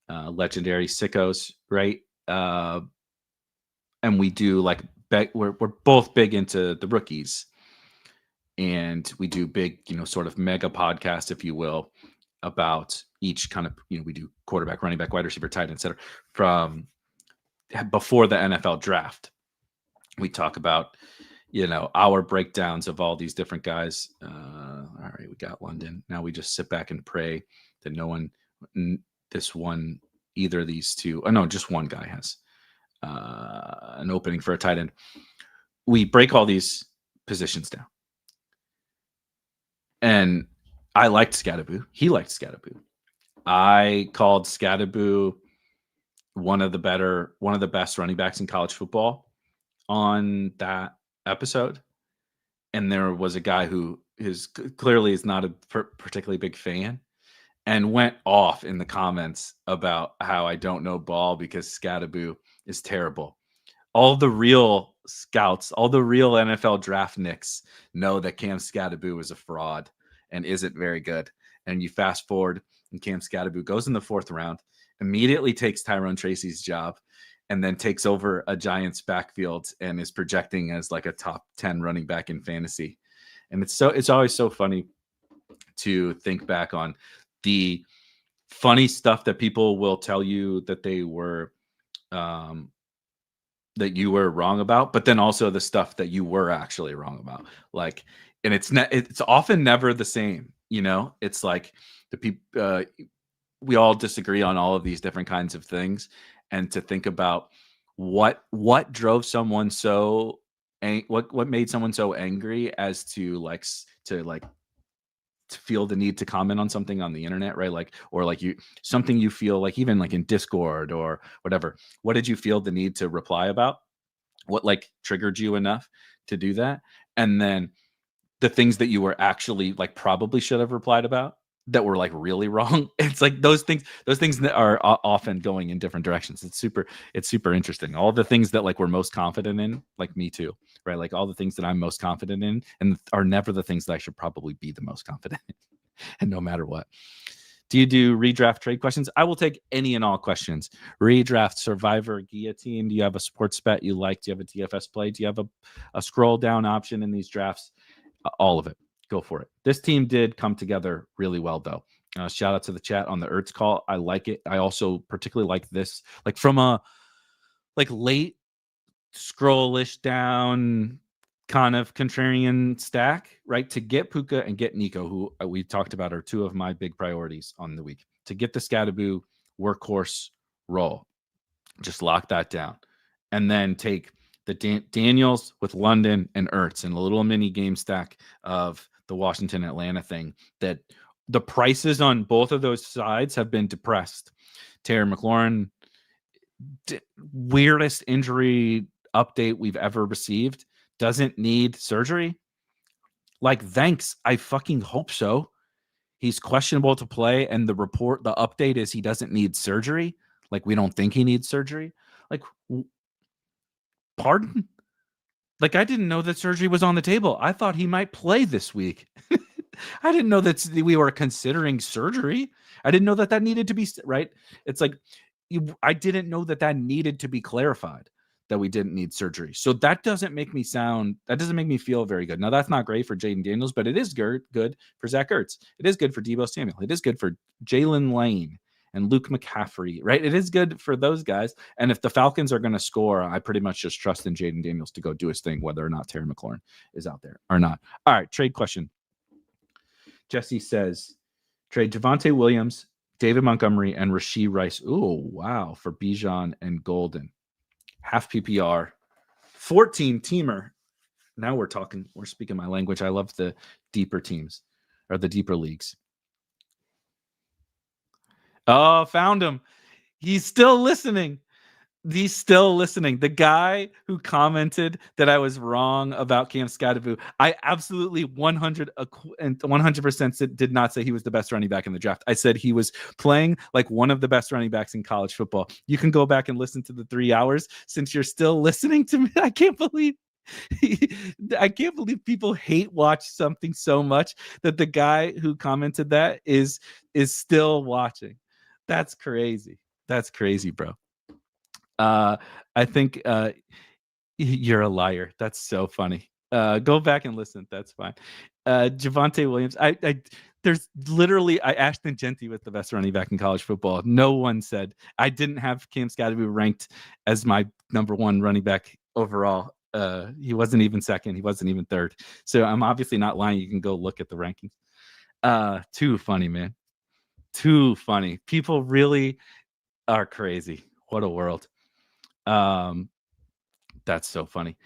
Legendary Sickos, right? And we do like we're both big into the rookies, and we do big, sort of mega podcast, if you will, about each kind of, we do quarterback, running back, wide receiver, tight end, et cetera, from before the NFL draft. We talk about, our breakdowns of all these different guys. All right, we got London. Now we just sit back and pray that either of these two, no, just one guy has an opening for a tight end. We break all these positions down. And I liked Scatterboo. He liked Scatterboo. I called Scatterboo one of the best running backs in college football on that episode. And there was a guy who clearly is not a particularly big fan and went off in the comments about how I don't know ball because Scatterboo is terrible. All the real scouts, all the real NFL draft nicks know that Cam Scatterboo is a fraud and isn't very good. And you fast forward and Cam Scatterboo goes in the 4th round, immediately takes Tyrone Tracy's job, and then takes over a Giants backfield and is projecting as like a top 10 running back in fantasy. And it's always so funny to think back on the funny stuff that people will tell you that they were, that you were wrong about, but then also the stuff that you were actually wrong about. Like, and it's often never the same, it's like the people, we all disagree on all of these different kinds of things. And to think about what drove someone what made someone so angry as to feel the need to comment on something on the internet, right? Like, or like something you feel like, even like in Discord or whatever, what did you feel the need to reply about? What like triggered you enough to do that? And then the things that you were actually like probably should have replied about that were like really wrong. It's like those things that are often going in different directions. It's super interesting. All the things that like we're most confident in, like me too, right? Like all the things that I'm most confident in and are never the things that I should probably be the most confident in. And no matter what. Do you do redraft trade questions? I will take any and all questions. Redraft, survivor, guillotine. Do you have a sports bet you like? Do you have a DFS play? Do you have a scroll down option in these drafts? All of it. Go for it. This team did come together really well, though. Shout out to the chat on the Ertz call. I like it. I also particularly like this, like from a late scrollish down kind of contrarian stack, right? To get Puka and get Nico, who we talked about are two of my big priorities on the week. To get the Scadaboo workhorse role, just lock that down. And then take the Daniels with London and Ertz and a little mini game stack of the Washington Atlanta thing, that the prices on both of those sides have been depressed. Terry McLaurin, weirdest injury update we've ever received, doesn't need surgery. Like, thanks. I fucking hope so. He's questionable to play, and the update is he doesn't need surgery. Like, we don't think he needs surgery. Like, pardon? Like, I didn't know that surgery was on the table. I thought he might play this week. I didn't know that we were considering surgery. I didn't know that needed to be, right? It's like, I didn't know that needed to be clarified, that we didn't need surgery. So that doesn't make me feel very good. Now, that's not great for Jaden Daniels, but it is good for Zach Ertz. It is good for Deebo Samuel. It is good for Jalen Lane and Luke McCaffrey, right? It is good for those guys. And if the Falcons are going to score, I pretty much just trust in Jaden Daniels to go do his thing, whether or not Terry McLaurin is out there or not. All right, trade question. Jesse says, trade Javonte Williams, David Montgomery, and Rashee Rice. Ooh, wow, for Bijan and Golden. Half PPR, 14-teamer. Now we're speaking my language. I love the deeper teams, or the deeper leagues. Oh, found him. He's still listening. The guy who commented that I was wrong about Cam Scadaboo, I absolutely 100% did not say he was the best running back in the draft. I said he was playing like one of the best running backs in college football. You can go back and listen to the 3 hours since you're still listening to me. I can't believe people hate watch something so much that the guy who commented that is still watching. That's crazy. That's crazy, bro. I think you're a liar. That's so funny. Go back and listen. That's fine. Javonte Williams. There's literally, Ashton Genty was the best running back in college football. No one said. I didn't have Cam Scadaboo ranked as my number one running back overall. He wasn't even second. He wasn't even third. So I'm obviously not lying. You can go look at the rankings. Too funny, man. Too funny. People really are crazy. What a world. That's so funny.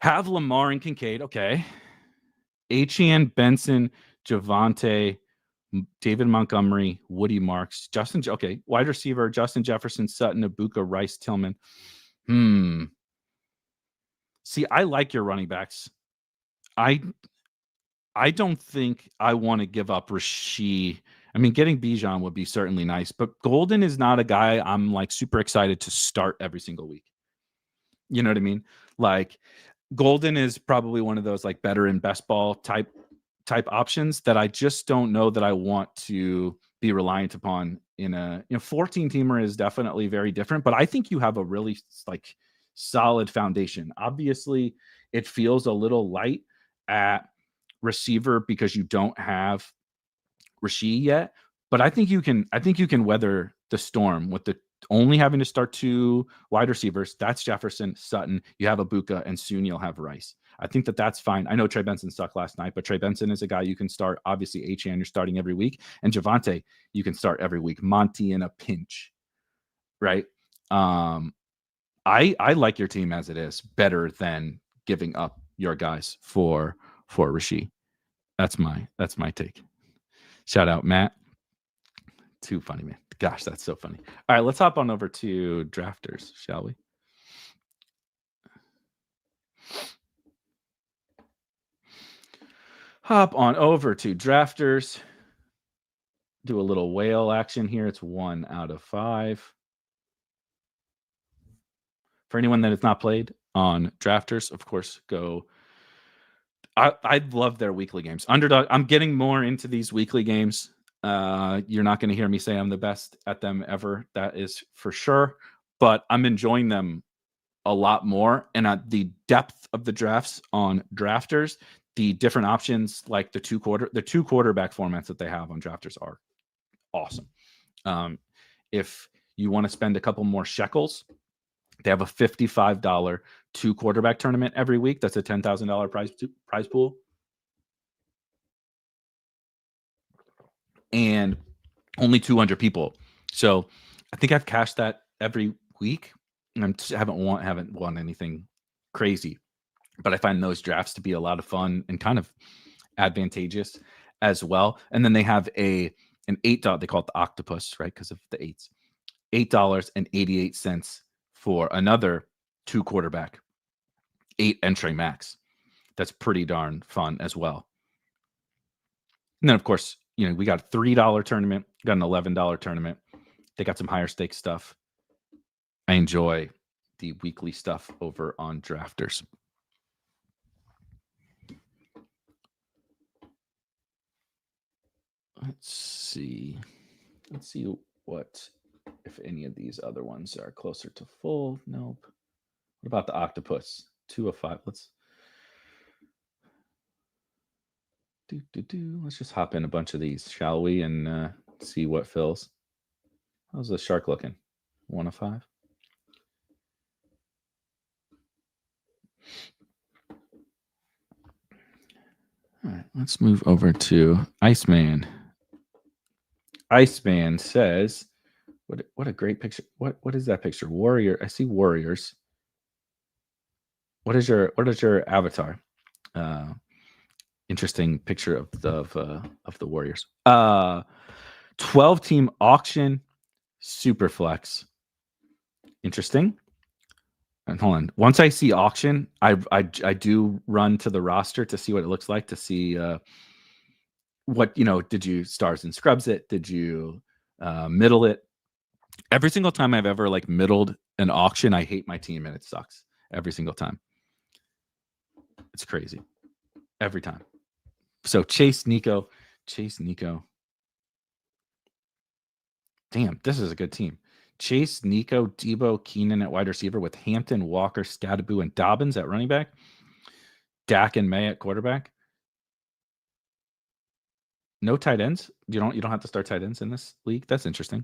Have Lamar and Kincaid. Okay. Etienne, Benson, Javonte, David Montgomery, Woody Marks, Justin. Okay. Wide receiver, Justin Jefferson, Sutton, Ibuka, Rice, Tillman. See, I like your running backs. I don't think I want to give up Rashee. I mean, getting Bijan would be certainly nice, but Golden is not a guy I'm like super excited to start every single week. You know what I mean? Like, Golden is probably one of those like better in best ball type options that I just don't know that I want to be reliant upon in a 14-teamer is definitely very different, but I think you have a really like solid foundation. Obviously, it feels a little light at receiver because you don't have Rashee yet, but I think you can weather the storm with the only having to start 2 wide receivers. That's Jefferson, Sutton. You have Ibuka, and soon you'll have Rice. I think that's fine. I know Trey Benson sucked last night, but Trey Benson is a guy you can start. Obviously, Etienne, you're starting every week, and Javonte, you can start every week. Monty in a pinch, right? I like your team as it is better than giving up your guys for Rashee. That's my take. Shout out, Matt. Too funny, man. Gosh, that's so funny. All right, let's hop on over to drafters, shall we? Hop on over to drafters. Do a little whale action here. It's 1 out of 5. For anyone that has not played on drafters, of course, go. I love their weekly games. Underdog, I'm getting more into these weekly games. You're not going to hear me say I'm the best at them ever. That is for sure. But I'm enjoying them a lot more. And the depth of the drafts on drafters, the different options, like the two quarterback formats that they have on drafters are awesome. If you want to spend a couple more shekels, they have a $55 2 quarterback tournament every week. That's a $10,000 prize pool. And only 200 people. So I think I've cashed that every week. And I haven't won anything crazy. But I find those drafts to be a lot of fun and kind of advantageous as well. And then they have an $8, they call it the octopus, right? Because of the eights. $8.88 for another 2 quarterback, 8 entry max. That's pretty darn fun as well. And then, of course, we got a $3 tournament, got an $11 tournament. They got some higher stakes stuff. I enjoy the weekly stuff over on Drafters. Let's see what, if any of these other ones are closer to full. Nope. What about the octopus? 2 of 5. Let's just hop in a bunch of these, shall we? And see what fills. How's the shark looking? 1 of 5. All right, let's move over to Iceman. Iceman says, "What a great picture! What is that picture? Warrior. I see warriors. What is your avatar? Interesting picture of the Warriors. 12-team auction, Superflex. Interesting. And hold on. Once I see auction, I do run to the roster to see what it looks like, to see what, did you stars and scrubs it? Did you middle it? Every single time I've ever middled an auction, I hate my team and it sucks. Every single time. It's crazy. Every time. So Chase Nico. Damn, this is a good team. Chase, Nico, Debo, Keenan at wide receiver with Hampton, Walker, Scadaboo, and Dobbins at running back. Dak and May at quarterback. No tight ends. You don't have to start tight ends in this league. That's interesting.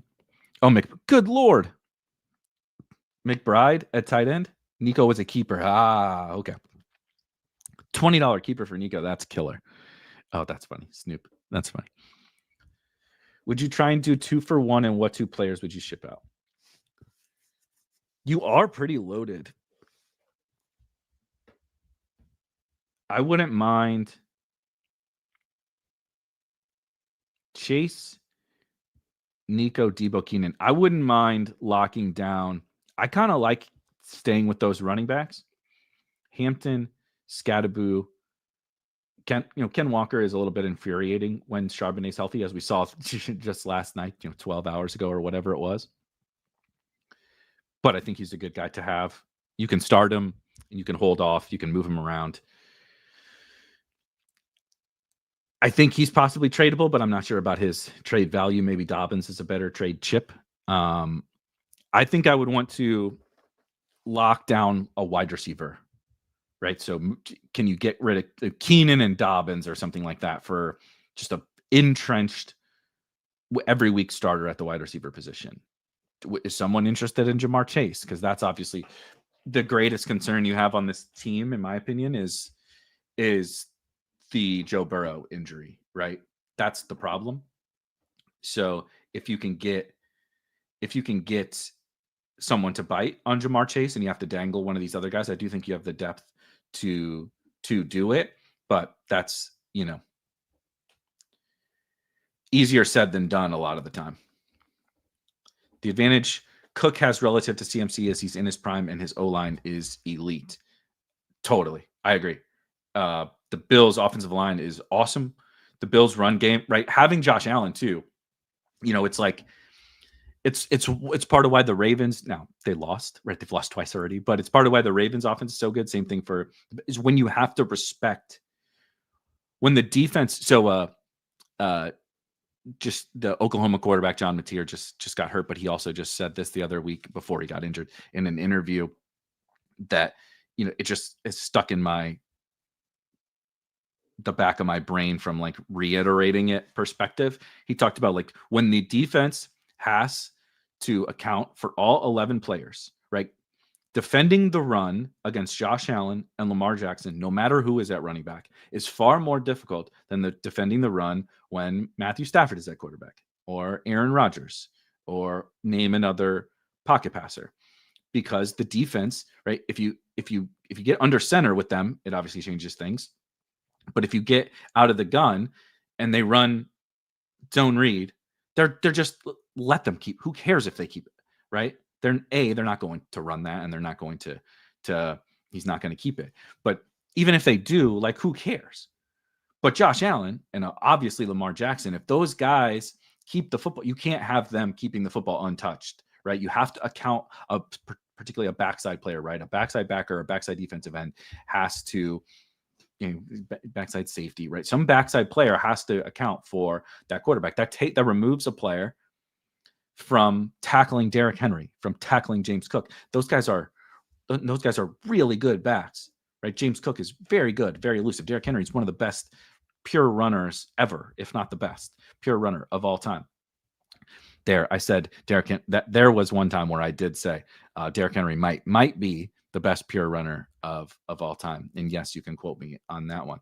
Oh, good Lord. McBride at tight end. Nico was a keeper. Okay. $20 keeper for Nico. That's killer. Oh, that's funny. Snoop. That's funny. Would you try and do 2 for 1, and what 2 players would you ship out? You are pretty loaded. I wouldn't mind Chase, Nico, Debo, Keenan. I wouldn't mind locking down. I kind of like staying with those running backs. Hampton, Scadaboo. Ken Walker is a little bit infuriating when Charbonnet's healthy, as we saw just last night, 12 hours ago or whatever it was. But I think he's a good guy to have. You can start him, and you can hold off. You can move him around. I think he's possibly tradable, but I'm not sure about his trade value. Maybe Dobbins is a better trade chip. I think I would want to lock down a wide receiver, right? So can you get rid of Keenan and Dobbins or something like that for just a entrenched every week starter at the wide receiver position? Is someone interested in Jamar Chase? Because that's obviously the greatest concern you have on this team, in my opinion, is the Joe Burrow injury, right? That's the problem. So if you can get someone to bite on Jamar Chase and you have to dangle one of these other guys, I do think you have the depth to do it. But that's, easier said than done a lot of the time. The advantage Cook has relative to CMC is he's in his prime and his O-line is elite. Totally. I agree. The Bills' offensive line is awesome. The Bills' run game, right? Having Josh Allen too, it's like it's part of why the Ravens, now they lost, right? They've lost twice already, but it's part of why the Ravens' offense is so good. Same thing is when you have to respect when the defense. So just the Oklahoma quarterback John Mateer just got hurt, but he also just said this the other week before he got injured in an interview that it just is stuck in the back of my brain from reiterating it perspective. He talked about when the defense has to account for all 11 players, right? defending the run against Josh Allen and Lamar Jackson, no matter who is at running back, is far more difficult than defending the run when Matthew Stafford is at quarterback or Aaron Rodgers or name another pocket passer. Because the defense, right? If you get under center with them, it obviously changes things. But if you get out of the gun and they run zone read, they're just let them keep. Who cares if they keep it, right? They're not going to run that, and they're not going to he's not going to keep it. But even if they do, like, who cares? But Josh Allen and obviously Lamar Jackson, if those guys keep the football, you can't have them keeping the football untouched, right? You have to account particularly a backside player, right? A backside backer or backside defensive end has to, backside safety, right? Some backside player has to account for that quarterback. That removes a player from tackling Derrick Henry, from tackling James Cook. Those guys are really good backs, right? James Cook is very good, very elusive. Derrick Henry is one of the best pure runners ever, if not the best pure runner of all time. There, I said Derrick. That there was one time where I did say Derrick Henry might be the best pure runner of all time, and yes, you can quote me on that one.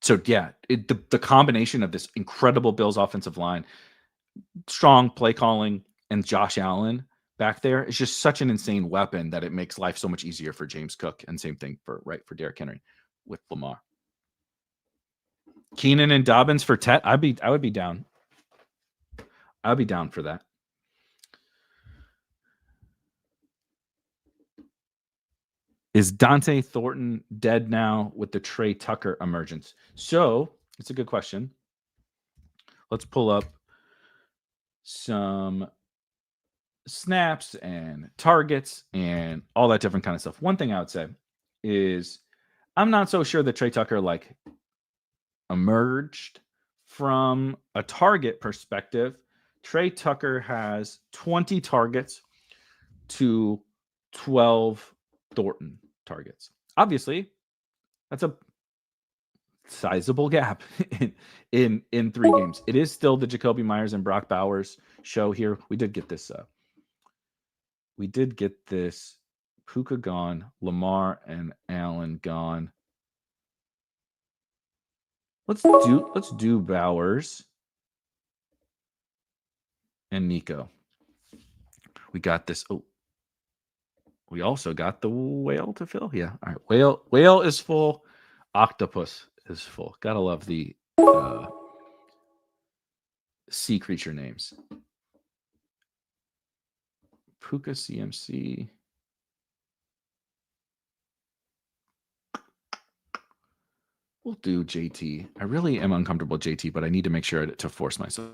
So yeah, the combination of this incredible Bills offensive line, strong play calling, and Josh Allen back there is just such an insane weapon that it makes life so much easier for James Cook, and same thing for Derrick Henry with Lamar. Keenan and Dobbins for Tet. I would be down. I'd be down for that. Is Dante Thornton dead now with the Trey Tucker emergence? So it's a good question. Let's pull up some snaps and targets and all that different kind of stuff. One thing I would say is I'm not so sure that Trey Tucker emerged from a target perspective. Trey Tucker has 20 targets to 12 Thornton targets. Obviously, that's a sizable gap in 3 games. It is still the Jacoby Myers and Brock Bowers show here. We did get this. Puka gone, Lamar and Allen gone. Let's do Bowers and Nico. We got this. Oh, we also got the whale to fill. Yeah. All right. Whale is full. Octopus is full. Gotta love the sea creature names. Puka CMC. We'll do JT. I really am uncomfortable with JT, but I need to make sure to force myself.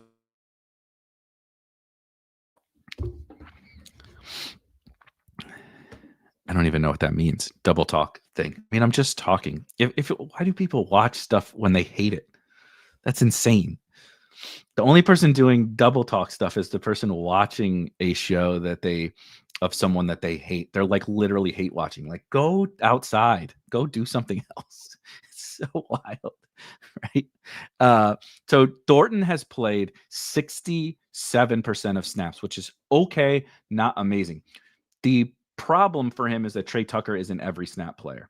I don't even know what that means. Double talk thing. I mean, I'm just talking. Why do people watch stuff when they hate it? That's insane. The only person doing double talk stuff is the person watching a show of someone that they hate. They're literally hate watching. Go outside, go do something else. It's so wild, right? So Thornton has played 67% of snaps, which is okay, not amazing. The problem for him is that Trey Tucker is an every snap player.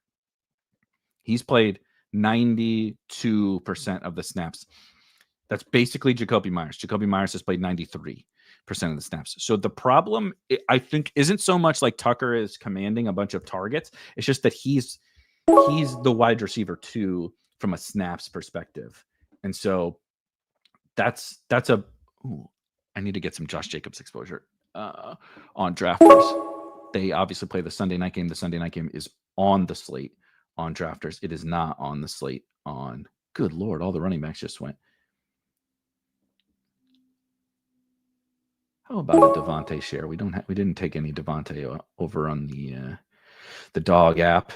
He's played 92% of the snaps. That's basically Jacoby Myers. Jacoby Myers has played 93% of the snaps. So the problem, I think, isn't so much Tucker is commanding a bunch of targets. It's just that he's the wide receiver too from a snaps perspective. And so that's a. Ooh, I need to get some Josh Jacobs exposure on Drafters. They obviously play the Sunday night game. The Sunday night game is on the slate on Drafters. It is not on the slate on. Good Lord, all the running backs just went. How about a Devontae share? We didn't take any Devontae over on the dog app.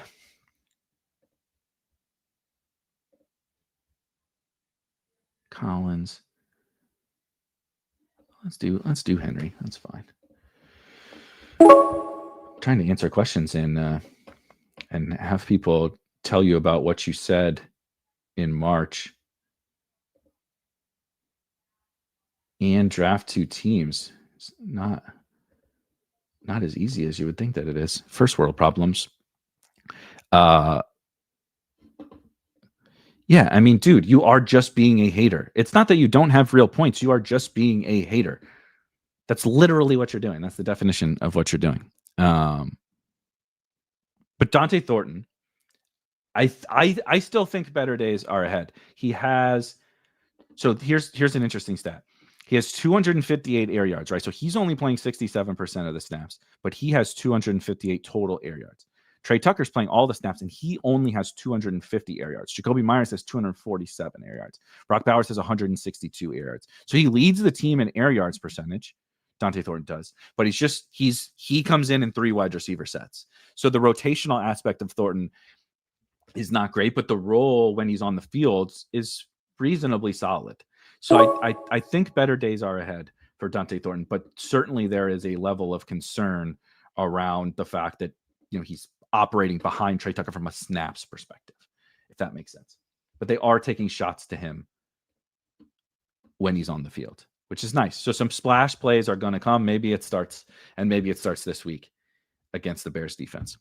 Collins. Let's do Henry. That's fine. I'm trying to answer questions and have people tell you about what you said in March and draft 2 teams. It's not not as easy as you would think that it is. First world problems. Yeah, I mean, dude, you are just being a hater. It's not that you don't have real points. You are just being a hater. That's literally what you're doing. That's the definition of what you're doing. But Dante Thornton, I still think better days are ahead. He has, so here's an interesting stat. He has 258 air yards, right? So he's only playing 67% of the snaps, but he has 258 total air yards. Trey Tucker's playing all the snaps, and he only has 250 air yards. Jacoby Myers has 247 air yards. Brock Bowers has 162 air yards. So he leads the team in air yards percentage. Dante Thornton does, but he comes in 3 wide receiver sets. So the rotational aspect of Thornton is not great, but the role when he's on the field is reasonably solid. So I think better days are ahead for Dante Thornton, but certainly there is a level of concern around the fact that he's operating behind Trey Tucker from a snaps perspective, if that makes sense. But they are taking shots to him when he's on the field, which is nice. So some splash plays are going to come. Maybe it starts this week against the Bears defense.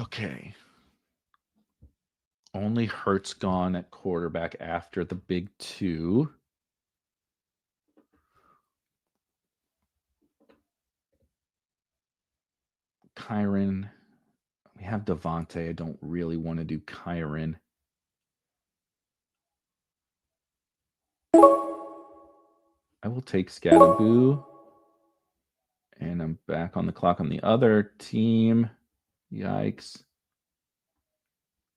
Okay. Only Hurts gone at quarterback after the big 2. Kyron. We have Devontae. I don't really want to do Kyron. I will take Scatterboo. And I'm back on the clock on the other team. Yikes.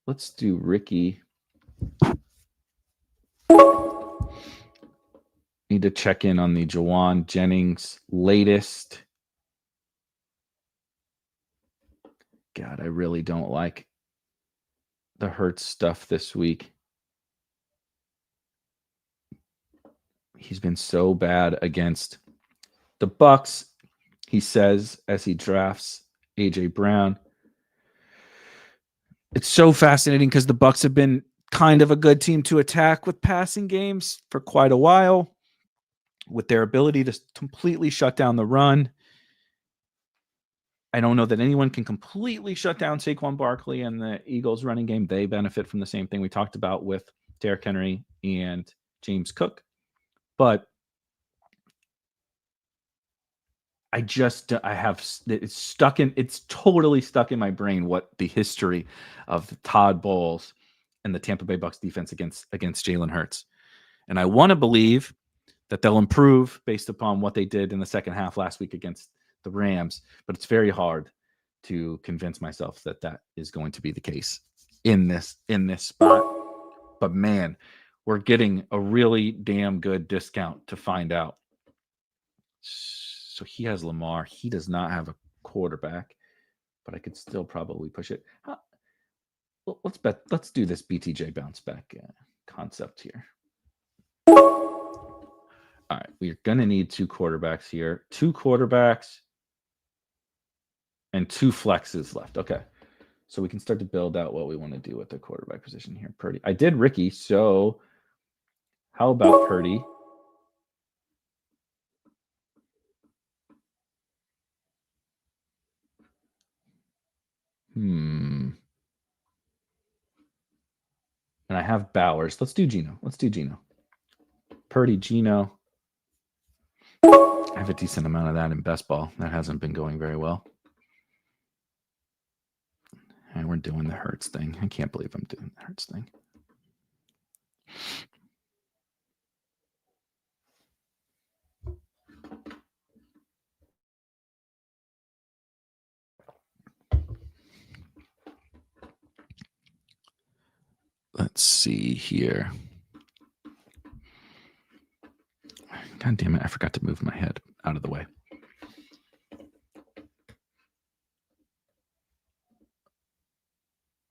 Let's do Ricky. Need to check in on the Jawan Jennings latest. God, I really don't like the Hurts stuff this week. He's been so bad against the Bucs, he says, as he drafts AJ Brown. It's so fascinating because the Bucs have been kind of a good team to attack with passing games for quite a while, with their ability to completely shut down the run. I don't know that anyone can completely shut down Saquon Barkley and the Eagles running game. They benefit from the same thing we talked about with Derrick Henry and James Cook. But it's totally stuck in my brain what the history of Todd Bowles and the Tampa Bay Bucs defense against Jalen Hurts. And I want to believe that they'll improve based upon what they did in the second half last week against the Rams, but it's very hard to convince myself that that is going to be the case in this spot. But man, we're getting a really damn good discount to find out. So he has Lamar. He does not have a quarterback, but I could still probably push it. Let's do this BTJ bounce back concept here. All right, we're going to need 2 quarterbacks here. 2 quarterbacks and 2 flexes left. Okay. So we can start to build out what we want to do with the quarterback position here. Purdy. I did Ricky, so how about Purdy? And I have Bowers. Let's do Geno. Purdy, Geno. I have a decent amount of that in best ball. That hasn't been going very well. And we're doing the Hurts thing. I can't believe I'm doing the Hurts thing. Let's see here. God damn it, I forgot to move my head out of the way.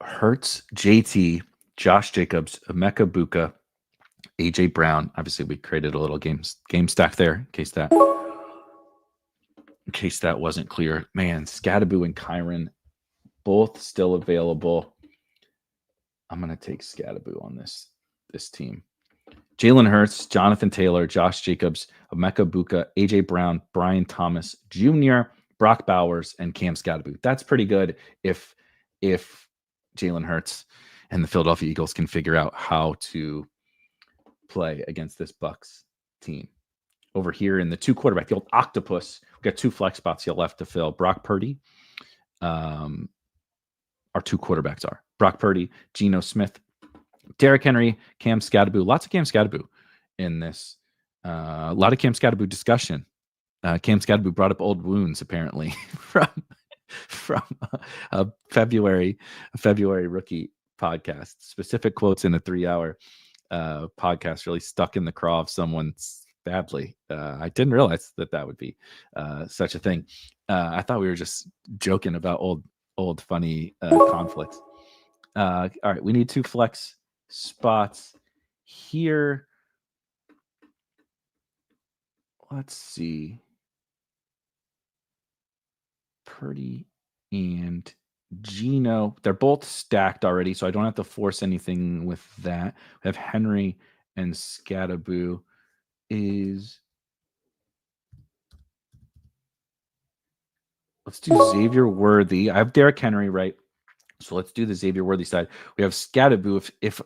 Hurts, JT, Josh Jacobs, Emeka Buka, AJ Brown. Obviously, we created a little game stack there in case that in case that wasn't clear. Man, Scadaboo and Kyron both still available. I'm going to take Scadaboo on this team. Jalen Hurts, Jonathan Taylor, Josh Jacobs, Emeka Buka, AJ Brown, Brian Thomas Jr., Brock Bowers, and Cam Scadaboo. That's pretty good if Jalen Hurts and the Philadelphia Eagles can figure out how to play against this Bucs team. Over here in the 2 quarterback, the old octopus, we got 2 flex spots here left to fill. Brock Purdy, our 2 quarterbacks are Brock Purdy, Geno Smith, Derrick Henry, Cam Scadaboo. Lots of Cam Scadaboo in this. A lot of Cam Scadaboo discussion. Cam Scadaboo brought up old wounds, apparently, from a February rookie podcast. Specific quotes in a 3-hour podcast really stuck in the craw of someone badly. I didn't realize that would be such a thing. I thought we were just joking about old funny conflicts. All right, we need 2 flex spots here. Let's see. Purdy and Geno, they're both stacked already, so I don't have to force anything with that. We have Henry and Scadaboo. Let's do Xavier Worthy. I have Derrick Henry, right? So let's do the Xavier Worthy side. We have Scadaboo. If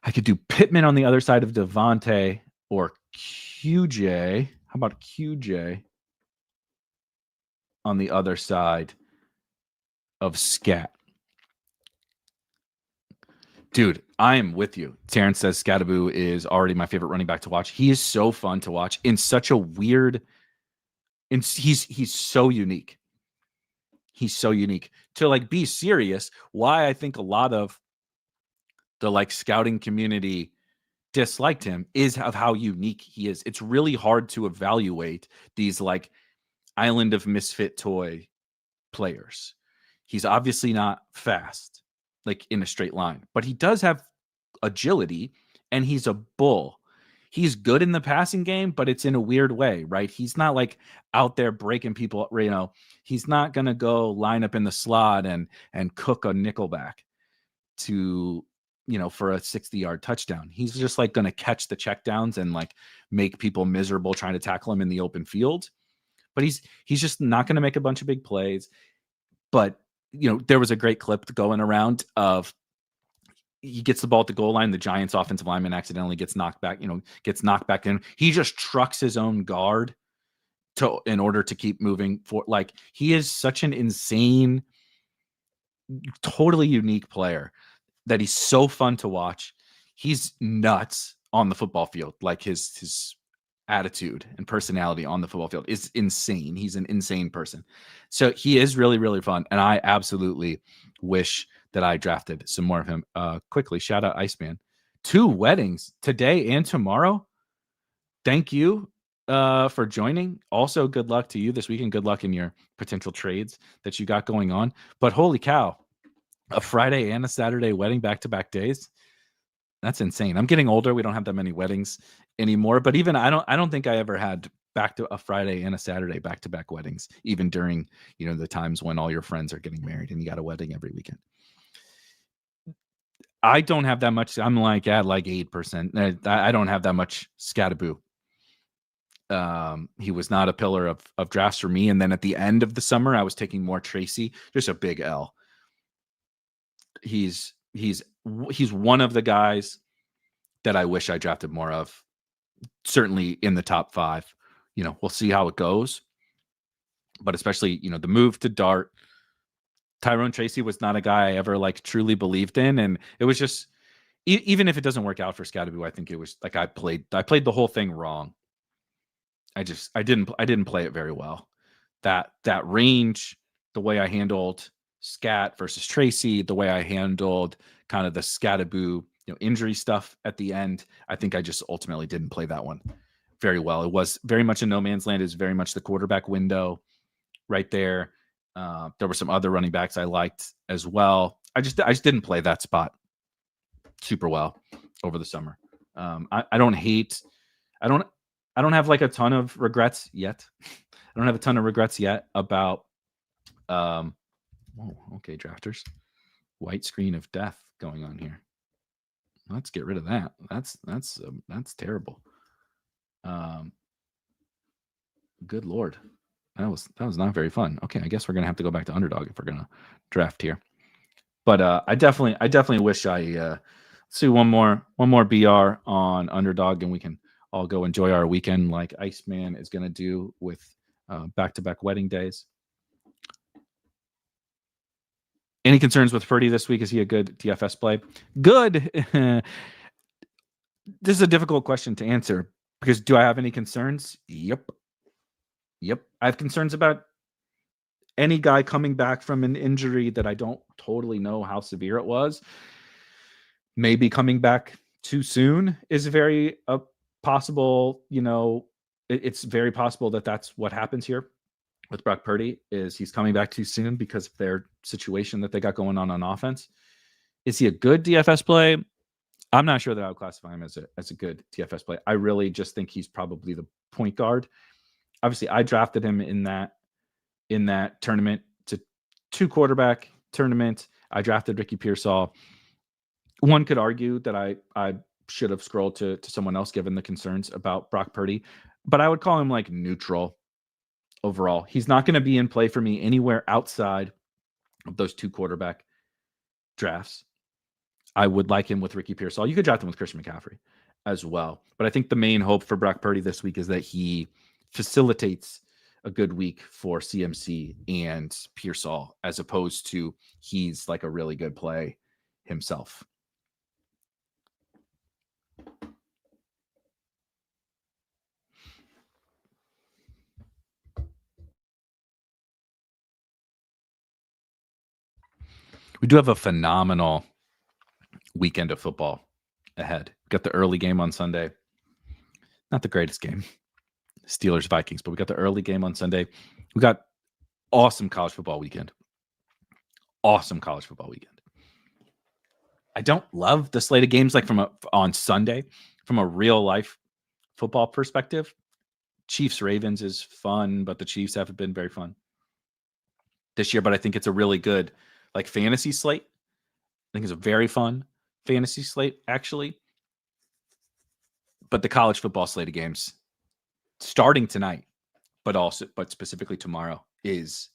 I could do Pittman on the other side of Devontae or QJ. How about QJ on the other side of Scat? Dude, I am with you. Terrence says Scadaboo is already my favorite running back to watch. He is so fun to watch in such a weird. He's so unique. He's so unique. To like be serious, why I think a lot of the like scouting community disliked him is of how unique he is. It's really hard to evaluate these like island of misfit toy players. He's obviously not fast, like in a straight line, but he does have agility and he's a bull. He's good in the passing game, but it's in a weird way, right? He's not like out there breaking people, you know, he's not going to go line up in the slot and cook a nickelback to, you know, for a 60-yard touchdown. He's just like going to catch the checkdowns and like make people miserable trying to tackle him in the open field. But he's just not going to make a bunch of big plays. But, you know, there was a great clip going around of he gets the ball at the goal line. The Giants offensive lineman accidentally gets knocked back in. He just trucks his own guard in order to keep moving for. Like, he is such an insane, totally unique player that he's so fun to watch. He's nuts on the football field. Like his attitude and personality on the football field is insane. He's an insane person. So he is really, really fun. And I absolutely wish that I drafted some more of him. Quickly, shout out Iceman. 2 weddings today and tomorrow. Thank you for joining. Also, good luck to you this weekend. Good luck in your potential trades that you got going on. But holy cow, a Friday and a Saturday wedding back-to-back days. That's insane. I'm getting older. We don't have that many weddings anymore. But even I don't think I ever had back to a Friday and a Saturday back-to-back weddings, even during, you know, the times when all your friends are getting married and you got a wedding every weekend. I don't have that much. I'm like at like 8%. I don't have that much Scadaboo. He was not a pillar of drafts for me. And then at the end of the summer, I was taking more Tracy. Just a big L. He's one of the guys that I wish I drafted more of. Certainly in the top 5. You know, we'll see how it goes. But especially, you know, the move to Dart. Tyrone Tracy was not a guy I ever like truly believed in. And it was just, even if it doesn't work out for Scadaboo, I think it was like I played the whole thing wrong. I didn't play it very well. That range, the way I handled Scat versus Tracy, the way I handled kind of the Scadaboo, you know, injury stuff at the end, I think I just ultimately didn't play that one very well. It was very much a no man's land. It was very much the quarterback window right there. There were some other running backs I liked as well. I just didn't play that spot super well over the summer. I don't I don't have like a ton of regrets yet. About okay, drafters. White screen of death going on here. Let's get rid of that. That's terrible. Good Lord. That was not very fun. Okay, I guess we're gonna have to go back to Underdog if we're gonna draft here. But I definitely wish I see one more BR on Underdog, and we can all go enjoy our weekend like Iceman is gonna do with back-to-back wedding days. Any concerns with Purdy this week? Is he a good DFS play? Good. This is a difficult question to answer because do I have any concerns? Yep. I have concerns about any guy coming back from an injury that I don't totally know how severe it was. Maybe coming back too soon is very possible. It's very possible that that's what happens here with Brock Purdy, is he's coming back too soon because of their situation that they got going on offense. Is he a good DFS play? I'm not sure that I would classify him as a good DFS play. I really just think he's probably the point guard. Obviously, I drafted him in that tournament. It's a 2-quarterback tournament. I drafted Ricky Pearsall. One could argue that I should have scrolled to someone else given the concerns about Brock Purdy, but I would call him like neutral overall. He's not going to be in play for me anywhere outside of those 2-quarterback drafts. I would like him with Ricky Pearsall. You could draft him with Christian McCaffrey as well. But I think the main hope for Brock Purdy this week is that he facilitates a good week for CMC and Pearsall, as opposed to he's like a really good play himself. We do have a phenomenal weekend of football ahead. Got the early game on Sunday. Not the greatest game. Steelers Vikings, but we got the early game on Sunday. We got awesome college football weekend. I don't love the slate of games like on Sunday from a real life football perspective. Chiefs Ravens is fun, but the Chiefs haven't been very fun this year. But I think it's a really good like fantasy slate. I think it's a very fun fantasy slate actually. But the college football slate of games starting tonight, but specifically tomorrow is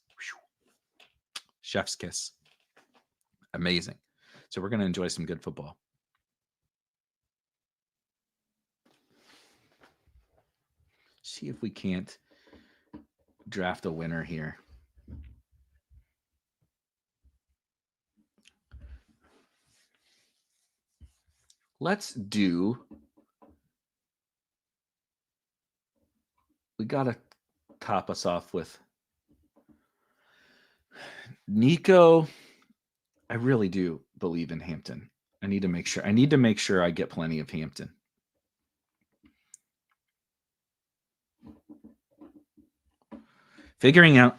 chef's kiss. Amazing. So we're going to enjoy some good football. See if we can't draft a winner here. Let's do. We got to top us off with Nico. I really do believe in Hampton. I need to make sure I get plenty of Hampton. Figuring out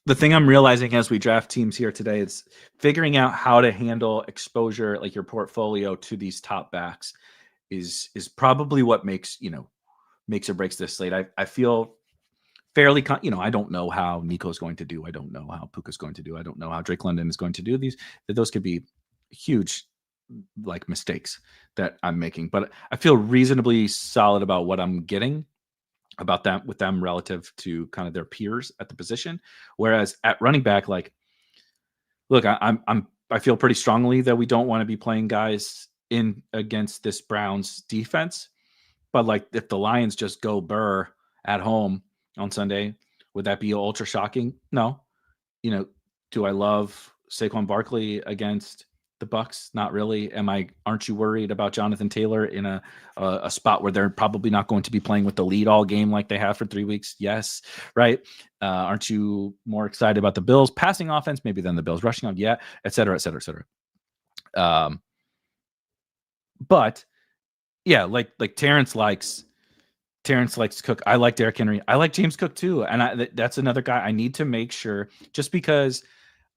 the thing I'm realizing as we draft teams here today is figuring out how to handle exposure, like your portfolio to these top backs is probably what makes or breaks this slate. I feel fairly, I don't know how Nico's going to do. I don't know how Puka's going to do. I don't know how Drake London is going to do. Those could be huge like mistakes that I'm making, but I feel reasonably solid about what I'm getting about that with them relative to kind of their peers at the position. Whereas at running back, like, look, I feel pretty strongly that we don't want to be playing guys in against this Browns defense. But like, if the Lions just go Burr at home on Sunday, would that be ultra shocking? No. Do I love Saquon Barkley against the Bucs? Not really. Aren't you worried about Jonathan Taylor in a spot where they're probably not going to be playing with the lead all game like they have for 3 weeks? Yes. Right. Aren't you more excited about the Bills passing offense maybe than the Bills rushing on? Yeah. Et cetera, et cetera, et cetera. But yeah, like Terrence likes Cook. I like Derrick Henry. I like James Cook too. And that's another guy I need to make sure, just because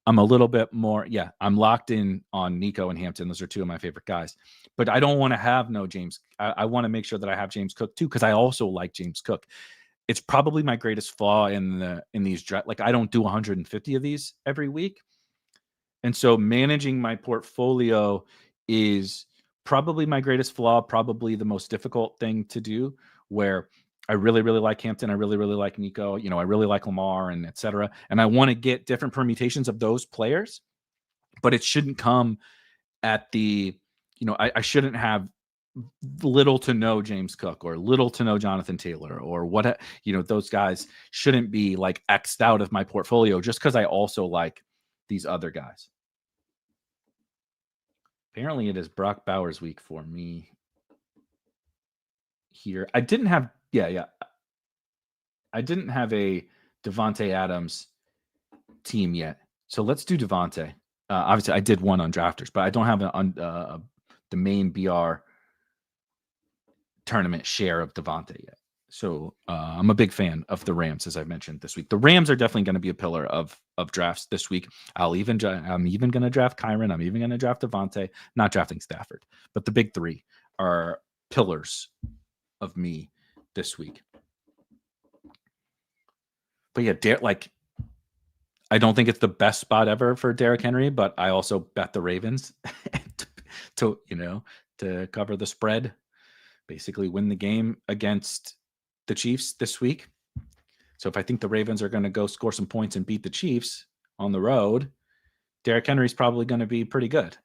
I'm a little bit more, I'm locked in on Nico and Hampton. Those are two of my favorite guys. But I don't want to have no James. I want to make sure that I have James Cook too, because I also like James Cook. It's probably my greatest flaw in these draft. Like, I don't do 150 of these every week. And so managing my portfolio is probably my greatest flaw, probably the most difficult thing to do, where I really, really like Hampton. I really, really like Nico. I really like Lamar and et cetera. And I want to get different permutations of those players, but it shouldn't come at the, I shouldn't have little to no James Cook or little to no Jonathan Taylor or what, those guys shouldn't be like X'd out of my portfolio just because I also like these other guys. Apparently it is Brock Bowers week for me here. I didn't have, I didn't have a Devontae Adams team yet. So let's do Devontae. Obviously I did one on drafters, but I don't have the main BR tournament share of Devontae yet. So I'm a big fan of the Rams, as I mentioned this week. The Rams are definitely going to be a pillar of drafts this week. I'm even going to draft Kyron. I'm even going to draft Devontae. Not drafting Stafford, but the big three are pillars of me this week. But yeah, I don't think it's the best spot ever for Derrick Henry, but I also bet the Ravens to cover the spread, basically win the game against the Chiefs this week. So if I think the Ravens are going to go score some points and beat the Chiefs on the road, Derrick Henry's probably going to be pretty good.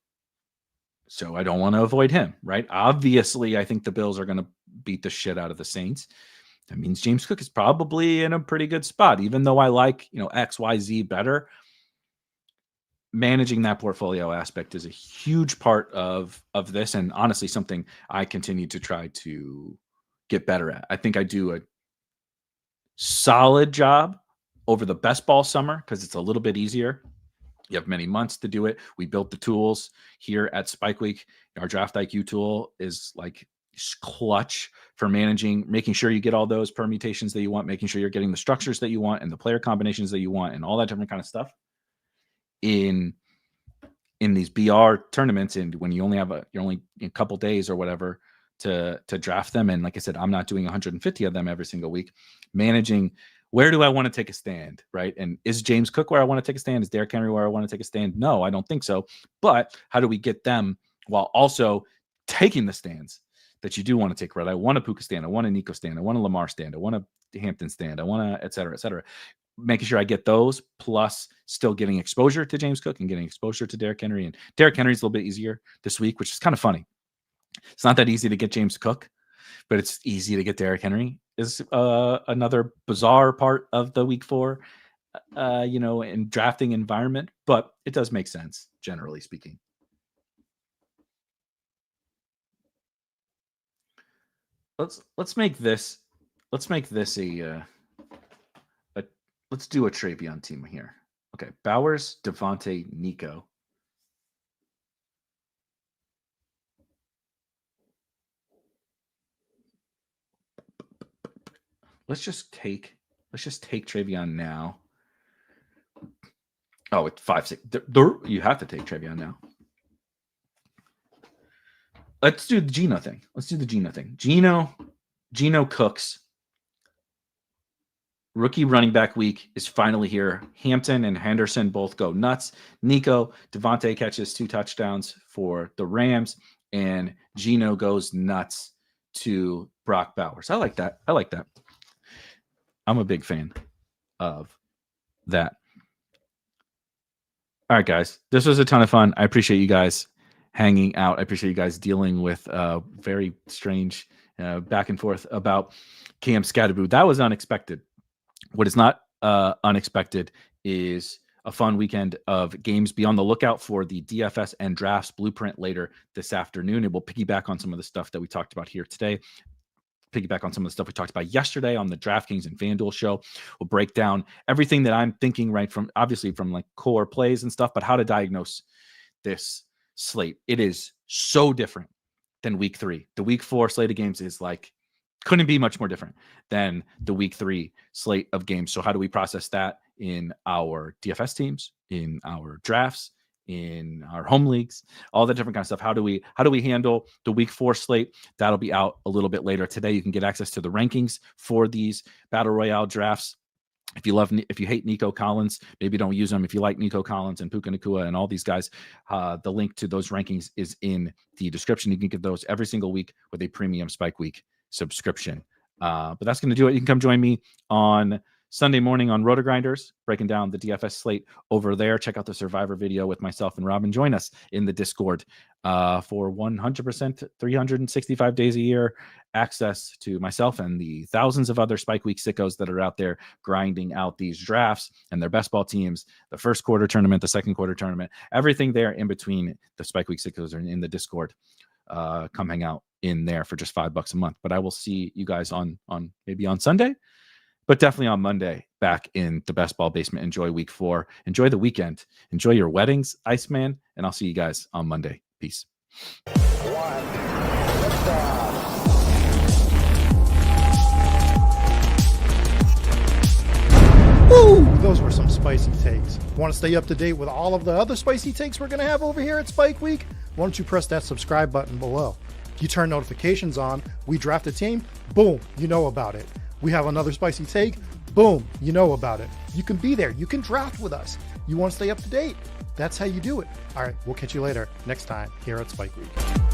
So I don't want to avoid him, right? Obviously, I think the Bills are going to beat the shit out of the Saints. That means James Cook is probably in a pretty good spot, even though I like, X, Y, Z better. Managing that portfolio aspect is a huge part of this, and honestly, something I continue to try to get better at. I think I do a solid job over the best ball summer because it's a little bit easier. You have many months to do it. We built the tools here at Spike Week. Our Draft IQ tool is like clutch for making sure you get all those permutations that you want, making sure you're getting the structures that you want and the player combinations that you want and all that different kind of stuff in these BR tournaments. And when you only have you're only a couple days or whatever to draft them. And like I said, I'm not doing 150 of them every single week. Managing where do I want to take a stand, right? And is James Cook where I want to take a stand? Is Derrick Henry where I want to take a stand? No, I don't think so. But how do we get them while also taking the stands that you do want to take, right? I want a Puka stand. I want a Nico stand. I want a Lamar stand. I want a Hampton stand. I want a et cetera, et cetera. Making sure I get those, plus still getting exposure to James Cook and getting exposure to Derrick Henry. And Derrick Henry's a little bit easier this week, which is kind of funny. It's not that easy to get James Cook, but it's easy to get Derrick Henry. Is another bizarre part of the week 4, in drafting environment, but it does make sense, generally speaking. Let's make this a let's do a Travion team here. Okay, Bowers, Devontae, Nico. Let's just take Travion now. Oh, it's 5, 6. You have to take Travion now. Let's do the Geno thing. Geno Cooks. Rookie running back week is finally here. Hampton and Henderson both go nuts. Nico, Devontae catches 2 touchdowns for the Rams, and Geno goes nuts to Brock Bowers. I like that. I'm a big fan of that. All right, guys. This was a ton of fun. I appreciate you guys hanging out. I appreciate you guys dealing with very strange back and forth about Cam Scatterboo. That was unexpected. What is not unexpected is a fun weekend of games. Be on the lookout for the DFS and drafts blueprint later this afternoon. It will piggyback on some of the stuff that we talked about here today. Piggyback on some of the stuff we talked about yesterday on the DraftKings and FanDuel show. We'll break down everything that I'm thinking, right, from like core plays and stuff, but how to diagnose this slate. It is so different than week 3. The week 4 slate of games is couldn't be much more different than the week 3 slate of games. So how do we process that in our DFS teams, in our drafts, in our home leagues, all the different kind of stuff. How do we handle the week 4 slate? That'll be out a little bit later today. You can get access to the rankings for these battle royale drafts. If you hate Nico Collins, maybe don't use them. If you like Nico Collins and Puka Nacua and all these guys, the link to those rankings is in the description. You can get those every single week with a premium Spike Week subscription. But that's going to do it. You can come join me on Sunday morning on Rotogrinders, breaking down the DFS slate over there. Check out the Survivor video with myself and Robin. Join us in the Discord for 100%, 365 days a year, access to myself and the thousands of other Spike Week sickos that are out there grinding out these drafts and their best ball teams, the first quarter tournament, the second quarter tournament, everything there in between. The Spike Week sickos are in the Discord. Come hang out in there for just $5 a month. But I will see you guys on maybe on Sunday, but definitely on Monday back in the Best Ball Basement. Enjoy week 4. Enjoy the weekend. Enjoy your weddings, Iceman. And I'll see you guys on Monday. Peace. Woo! Those were some spicy takes. Want to stay up to date with all of the other spicy takes we're going to have over here at Spike Week? Why don't you press that subscribe button below? You turn notifications on, we draft a team, boom, you know about it. We have another spicy take, boom, you know about it. You can be there. You can draft with us. You want to stay up to date? That's how you do it. All right, we'll catch you later next time here at Spike Week.